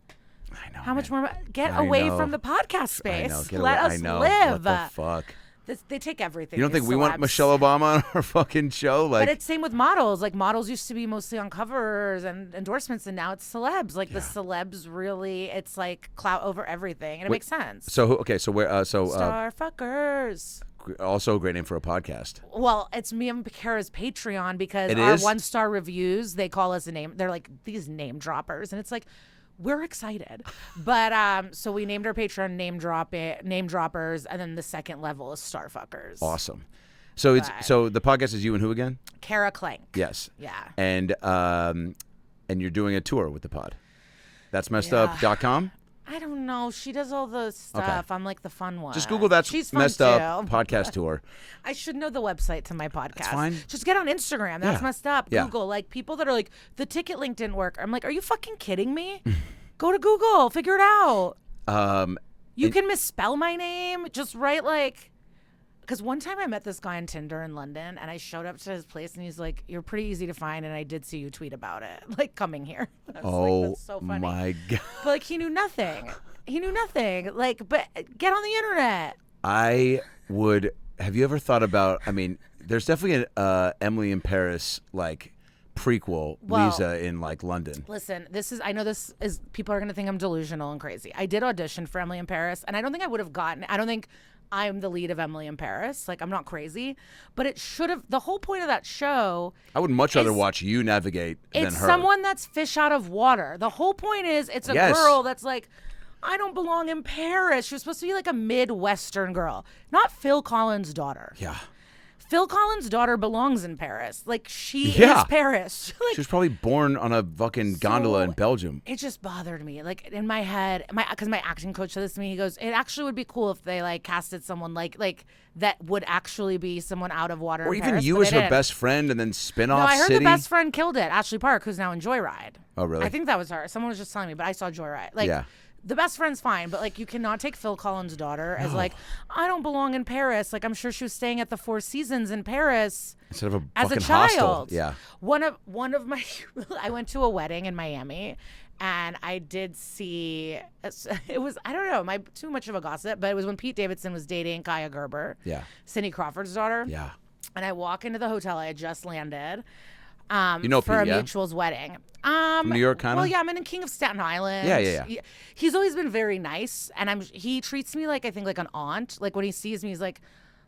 I know. How much more? Get I away know. from the podcast space. I know. Get Let away. us I know. live. What the fuck? They take everything. You don't these think we want celebs. Michelle Obama on our fucking show? Like, But it's same with models. Like models used to be mostly on covers and endorsements, and now it's celebs. Like the celebs really, it's like clout over everything, and it makes sense. so okay, so where? Star fuckers. Also a great name for a podcast. Well, it's me and Kara's Patreon because It our is? 1-star reviews, they call us a name. They're like these name droppers, and it's like we're excited. But so we named our Patreon name droppers, and then the second level is star fuckers. Awesome. So it's But- the podcast is you and who again? Kara Clank. Yes. Yeah. And you're doing a tour with the pod. That's messedup.com. I don't know. She does all the stuff. I'm like the fun one. Just Google That's She's fun Messed too. Up podcast tour. I should know the website to my podcast. fine. Just get on Instagram. That's Yeah. Messed Up. Yeah. Google. Like people that are like, the ticket link didn't work. I'm like, are you fucking kidding me? Go to Google. Figure it out. You can misspell my name. Just write like, because one time I met this guy on Tinder in London, and I showed up to his place, and he's like, "You're pretty easy to find, and I did see you tweet about it, like coming here." I was like, that's so funny. my God. But like he knew nothing. He knew nothing. Like, but get on the internet. I would. Have you ever thought about? I mean, there's definitely an Emily in Paris like prequel, Well, Liza in like London. Listen, I know this is, people are going to think I'm delusional and crazy. I did audition for Emily in Paris, and I don't think I would have gotten, I don't think I'm the lead of Emily in Paris. Like, I'm not crazy, but it should have. The whole point of that show. I would much rather watch you navigate than her. It's someone that's fish out of water. The whole point is it's a girl that's like, I don't belong in Paris. She was supposed to be like a Midwestern girl, not Phil Collins' daughter. Yeah. Phil Collins' daughter belongs in Paris. Like, she is Paris. Like, she was probably born on a fucking gondola in Belgium. It just bothered me. Like, in my head, because my acting coach said this to me, he goes, it actually would be cool if they, like, casted someone like that would actually be someone out of water or in even Paris, you as her best friend and then spin-off I heard City. the best friend killed it. Ashley Park, who's now in Joyride. Oh, really? I think that was her. Someone was just telling me, but I saw Joyride. Like, the best friend's fine, but like you cannot take Phil Collins' daughter as like, I don't belong in Paris. Like, I'm sure she was staying at the Four Seasons in Paris instead of a as fucking a child. hostel. Yeah. One of my I went to a wedding in Miami, and I did see it was, I don't know, too much of a gossip, but it was when Pete Davidson was dating Kaya Gerber. Yeah. Cindy Crawford's daughter. Yeah. And I walk into the hotel I had just landed. You know for Pete, a mutual's wedding. From New York, kind of? Well, yeah, I'm in King of Staten Island. Yeah. He's always been very nice, and he treats me like, I think, like an aunt. Like, when he sees me, he's like,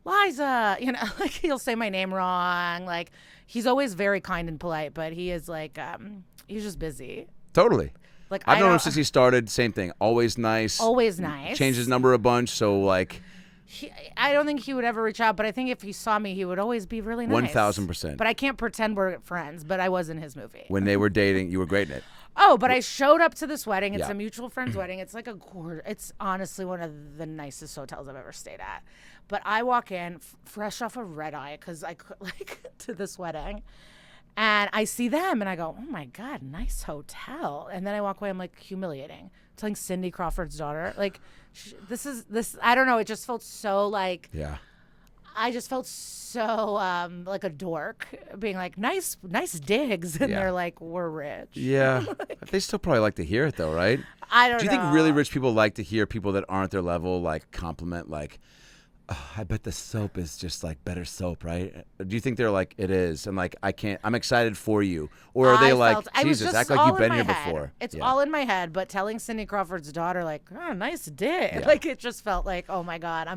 Liza, you know, like, he'll say my name wrong. Like, he's always very kind and polite, but he is like, he's just busy. Totally. Like, I've known him since he started. Same thing. Always nice. Always nice. Changed his number a bunch, so like. I don't think he would ever reach out, but I think if he saw me, he would always be really nice. 1,000%. But I can't pretend we're friends, but I was in his movie. When they were dating, you were great in it. Oh, but I showed up to this wedding. It's a mutual friend's wedding. It's like it's honestly one of the nicest hotels I've ever stayed at. But I walk in fresh off a red eye because I could to this wedding. And I see them and I go, oh my God, nice hotel. And then I walk away, I'm like, humiliating. Telling Cindy Crawford's daughter, like, this, I don't know. It just felt so like, I just felt so like a dork being like, nice digs. And they're like, we're rich. Yeah. They still probably like to hear it though, right? I don't know. Do you think really rich people like to hear people that aren't their level, like, compliment, like, oh, I bet the soap is just like better soap, right? Do you think they're like, it is? And like, I'm excited for you. Or are they like, Jesus, act like you've been here before? It's all in my head, but telling Cindy Crawford's daughter, like, oh, nice dig. Like, it just felt like, oh my God, I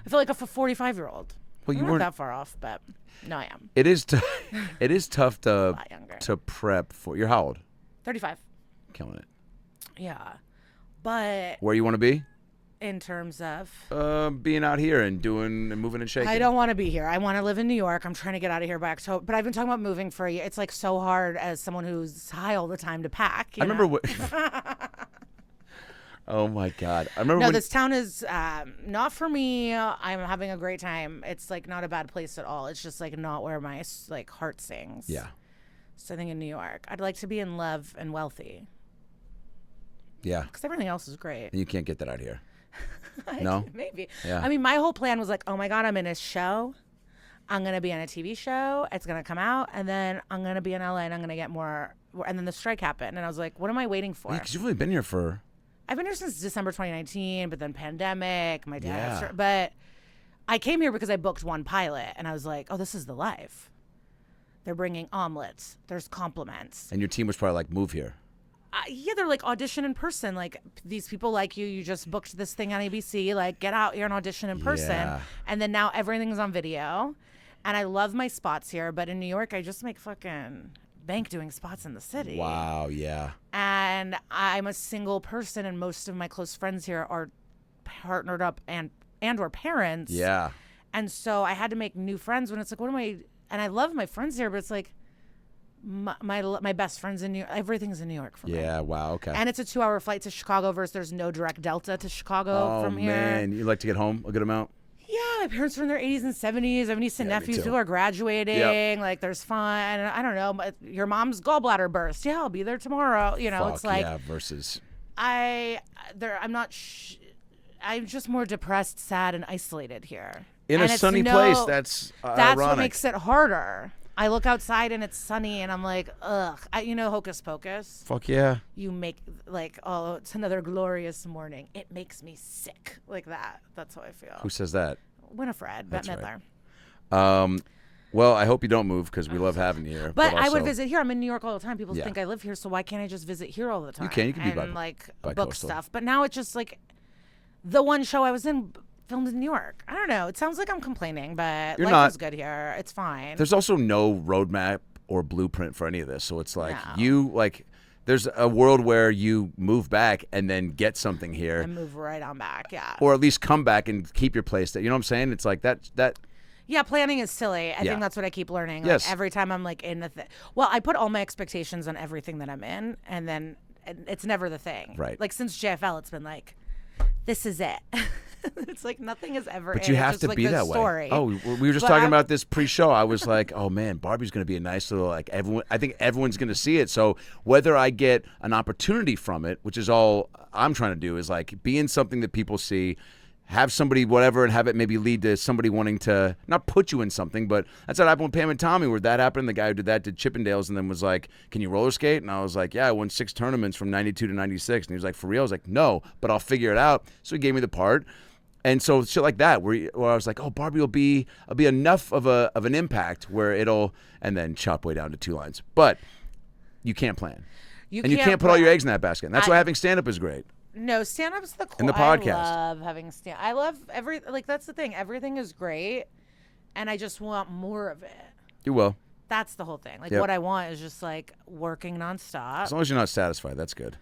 feel like a 45-year-old. Well, you weren't weren't that far off, but no, I am. It is tough to prep for. You're how old? 35. Killing it. Yeah. But where you want to be? In terms of being out here and doing and moving and shaking. I don't want to be here. I want to live in New York. I'm trying to get out of here by October. But I've been talking about moving for a year. It's like so hard as someone who's high all the time to pack. I remember what. Oh my God! I remember. No, this town is not for me. I'm having a great time. It's like not a bad place at all. It's just like not where my like heart sings. Yeah. So I think in New York, I'd like to be in love and wealthy. Yeah. Because everything else is great. And you can't get that out here. No? Maybe. Yeah. I mean, my whole plan was like, oh my God, I'm in a show. I'm going to be on a TV show. It's going to come out. And then I'm going to be in LA and I'm going to get more. And then the strike happened. And I was like, what am I waiting for? Yeah, because you've only been here for. I've been here since December 2019, but then pandemic, my dad. But I came here because I booked one pilot. And I was like, oh, this is the life. They're bringing omelets. There's compliments. And your team was probably like, move here. Yeah, they're like, audition in person. Like, these people like you. You just booked this thing on ABC. Like, get out here and audition in person. Yeah. And then now everything's on video. And I love my spots here. But in New York, I just make fucking bank doing spots in the city. Wow, yeah. And I'm a single person. And most of my close friends here are partnered up and or parents. Yeah. And so I had to make new friends when it's like, what am I? And I love my friends here, but it's like, my best friends in New York. Everything's in New York for me. Yeah, wow, okay. And it's a 2-hour flight to Chicago versus there's no direct Delta to Chicago from here. Oh, man. You like to get home a good amount? Yeah, my parents are in their 80s and 70s. I have nieces and nephews. People are graduating. Yep. Like, there's fun. I don't know. Your mom's gallbladder burst. Yeah, I'll be there tomorrow. You know, it's like. Yeah, versus. I'm just more depressed, sad, and isolated here. In a sunny place, that's ironic. What makes it harder. I look outside and it's sunny and I'm like, ugh. You know Hocus Pocus? Fuck yeah. You make like, oh, it's another glorious morning. It makes me sick like that. That's how I feel. Who says that? Winifred, Bette Midler. Right. Well, I hope you don't move because we love having you here. But also, I would visit here. I'm in New York all the time. People think I live here, so why can't I just visit here all the time? You can be and book stuff. But now it's just like the one show I was in filmed in New York. I don't know. It sounds like I'm complaining, but You're life not. is good here. It's fine. There's also no roadmap or blueprint for any of this. So it's like No. there's a world where you move back and then get something here, and move right on back. Yeah. or at least come back and keep your place there. You know what I'm saying? It's like that. Yeah, planning is silly. I Yeah. think that's what I keep learning. Yes. Like every time I'm like in the thing. Well, I put all my expectations on everything that I'm in, and then it's never the thing. Right. Like since JFL, it's been like, this is it. It's like nothing is ever. But you have to be that way. Oh, we were just talking about this pre-show. I was like, oh man, Barbie's going to be a nice little like everyone. I think everyone's going to see it. So whether I get an opportunity from it, which is all I'm trying to do, is like be in something that people see. Have somebody whatever and have it maybe lead to somebody wanting to not put you in something, but that's what happened with Pam and Tommy, where that happened. The guy who did that did Chippendales and then was like, can you roller skate? And I was like, yeah, I won 6 tournaments from 92 to 96. And he was like, for real? I was like, no, but I'll figure it out. So he gave me the part. And so shit like that, where I was like, oh, Barbie will be enough of an impact where it'll, and then chop way down to 2 lines. But you can't plan. You can't put all your eggs in that basket. And that's why having stand-up is great. No, stand-up's the cool. And the podcast. I love having I love that's the thing. Everything is great, and I just want more of it. You will. That's the whole thing. Like Yep. what I want is just like working nonstop. As long as you're not satisfied, that's good.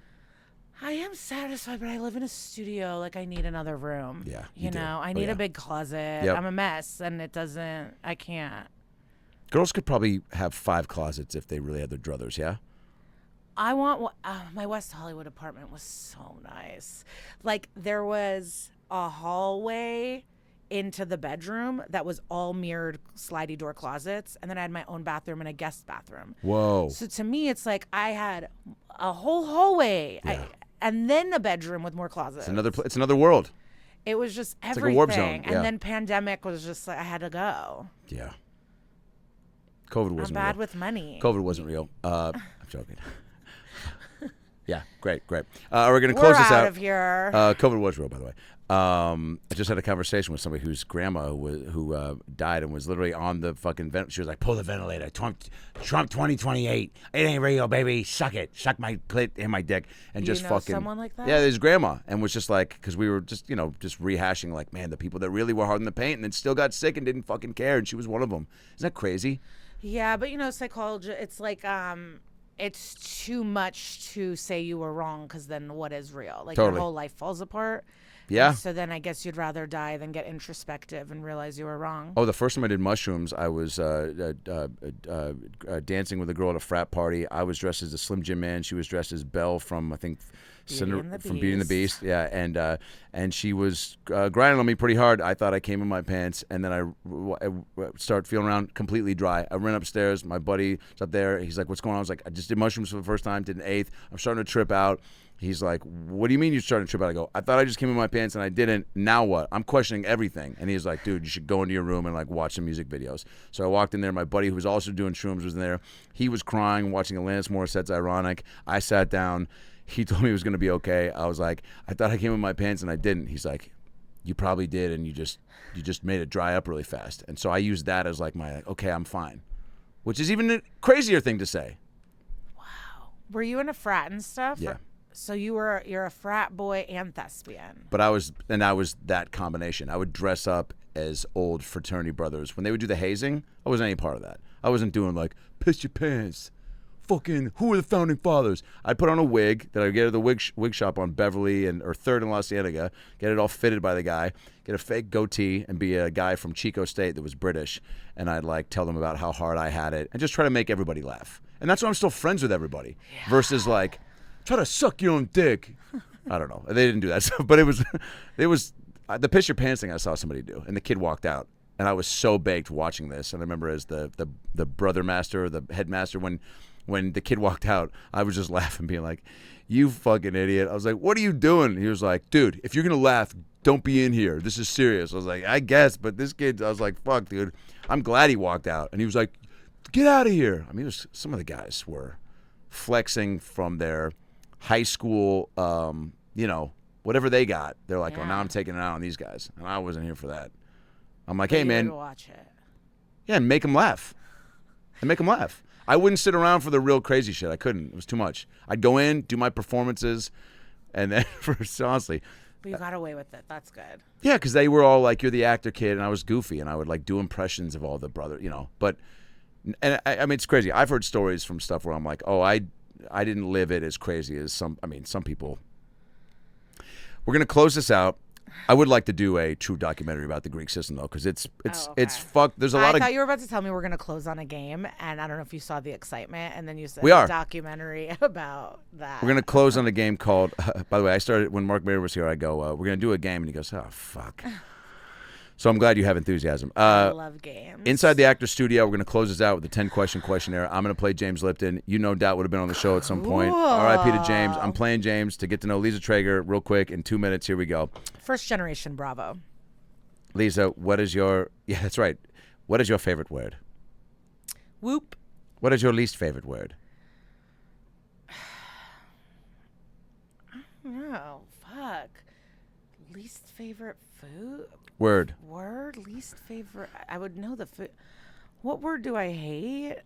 I am satisfied, but I live in a studio. Like I need another room. Yeah, You do. know, I Oh, need yeah. a big closet. Yep. I'm a mess, and I can't. Girls could probably have 5 closets if they really had their druthers, yeah? I want my West Hollywood apartment was so nice. Like there was a hallway into the bedroom that was all mirrored slidey door closets, and then I had my own bathroom and a guest bathroom. Whoa. So to me, it's like I had a whole hallway, Yeah. and then a bedroom with more closets. It's another world. It was just like a everything. warp zone, yeah. And then pandemic was just like I had to go. Yeah. COVID I'm wasn't bad real. with money. COVID wasn't real. I'm joking. Yeah, great. We're going to close this out out. of here. COVID was real, by the way. I just had a conversation with somebody whose grandma who died and was literally on the fucking vent. She was like, pull the ventilator. Trump 2028. It ain't real, baby. Suck it. Suck my clit and my dick. And You just know fucking. someone like that? Yeah, his grandma. And was just like, because we were just, just rehashing like, man, the people that really were hard in the paint and then still got sick and didn't fucking care. And she was one of them. Isn't that crazy? Yeah, but psychology, it's like it's too much to say you were wrong because then what is real? Like Totally. your whole life falls apart. Yeah. And so then I guess you'd rather die than get introspective and realize you were wrong. Oh, the first time I did mushrooms, I was dancing with a girl at a frat party. I was dressed as a Slim Jim Man. She was dressed as Belle from, I think, Beauty and the Beauty and the Beast. Beast. Yeah, and she was grinding on me pretty hard. I thought I came in my pants, and then I started feeling around completely dry. I ran upstairs. My buddy was up there. He's like, what's going on? I was like, I just did mushrooms for the first time, did an 8th. I'm starting to trip out. He's like, what do you mean you're starting to trip out? I go, I thought I just came in my pants and I didn't. Now what? I'm questioning everything. And he's like, dude, you should go into your room and like watch some music videos. So I walked in there. My buddy who was also doing shrooms was in there. He was crying, watching Alanis Morissette's Ironic. I sat down. He told me it was going to be okay. I was like, I thought I came in my pants and I didn't. He's like, you probably did, and you just made it dry up really fast. And so I used that as like my, okay, I'm fine. Which is even a crazier thing to say. Wow. Were you in a frat and stuff? Yeah. So you're a frat boy and thespian. But I was that combination. I would dress up as old fraternity brothers. When they would do the hazing, I wasn't any part of that. I wasn't doing like, piss your pants. Fucking, who are the founding fathers? I'd put on a wig that I'd get at the wig shop on Beverly or 3rd and La Cienega, get it all fitted by the guy, get a fake goatee, and be a guy from Chico State that was British. And I'd like tell them about how hard I had it and just try to make everybody laugh. And that's why I'm still friends with everybody. Yeah. Versus like, try to suck your own dick. I don't know. They didn't do that stuff, but it was the piss your pants thing I saw somebody do, and the kid walked out, and I was so baked watching this. And I remember as the brother master or the headmaster, when the kid walked out, I was just laughing, being like, you fucking idiot. I was like, what are you doing? He was like, dude, if you're going to laugh, don't be in here. This is serious. I was like, I guess, but this kid, I was like, fuck, dude. I'm glad he walked out. And he was like, get out of here. I mean, some of the guys were flexing from their high school, whatever they got. They're like, oh, now I'm taking it out on these guys. And I wasn't here for that. I'm like, hey, man. Watch it. Yeah, and make them laugh. I wouldn't sit around for the real crazy shit. I couldn't. It was too much. I'd go in, do my performances, and then, honestly, But you got away with it. That's good. Yeah, because they were all like, you're the actor kid, and I was goofy, and I would like do impressions of all the brother, But, and I mean, it's crazy. I've heard stories from stuff where I'm like, oh, I didn't live it as crazy as some people. We're going to close this out. I would like to do a true documentary about the Greek system, though, because it's fucked. There's a lot of. I thought you were about to tell me we're going to close on a game, and I don't know if you saw the excitement, and then you said We are. a documentary about that. We're going to close on a game called. By the way, I started when Mark Mayer was here. I go, we're going to do a game, and he goes, oh fuck. So I'm glad you have enthusiasm. I love games. Inside the Actors Studio, we're going to close this out with a 10-question questionnaire. I'm going to play James Lipton. You no doubt would have been on the show at some point. R.I.P. to James. I'm playing James to get to know Liza Treyger real quick in 2 minutes. Here we go. First generation Bravo. Lisa, what is your... Yeah, that's right. What is your favorite word? Whoop. What is your least favorite word? Oh, fuck. Least favorite food? Word. Least favorite. I would know the food. What word do I hate?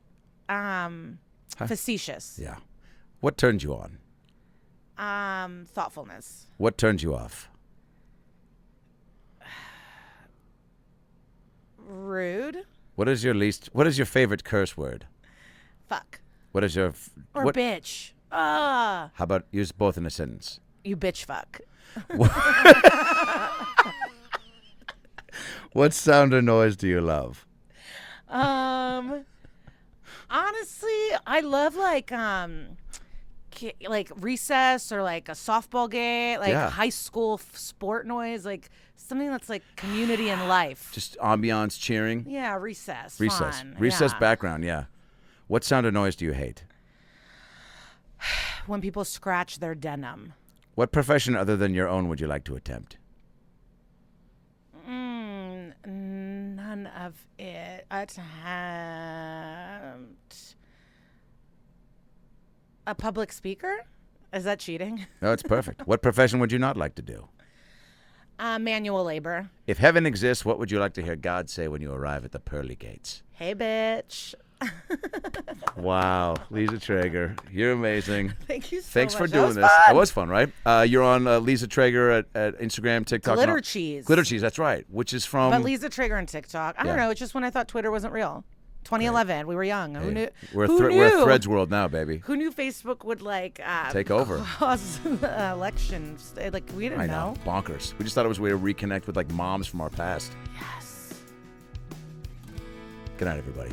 Facetious. Yeah. What turns you on? Thoughtfulness. What turns you off? Rude. What is your favorite curse word? Fuck. What is your... bitch. How about use both in a sentence? You bitch fuck. What sound or noise do you love? Honestly, I love like recess or like a softball game, like high school sport noise, like something that's like community and life. Just ambiance, cheering. Yeah, recess. Recess. Fun. Recess Yeah. background. Yeah. What sound or noise do you hate? When people scratch their denim. What profession other than your own would you like to attempt? None of it. Attempt. A public speaker? Is that cheating? No, it's perfect. What profession would you not like to do? Manual labor. If heaven exists, what would you like to hear God say when you arrive at the pearly gates? Hey, bitch. Wow. Liza Treyger, you're amazing. Thank you so Thanks much. for doing this. Fun. That was fun, right? You're on Liza Treyger at Instagram, TikTok. Glittercheese. Glittercheese, that's right. Which is from... But Liza Treyger on TikTok. I don't know. It's just when I thought Twitter wasn't real. 2011. We were young. Who knew? We're Who a knew? Threads world now, baby. Who knew Facebook would like Take over. cause elections? Like we didn't I know. Bonkers. We just thought it was a way to reconnect with like moms from our past. Yes. Good night, everybody.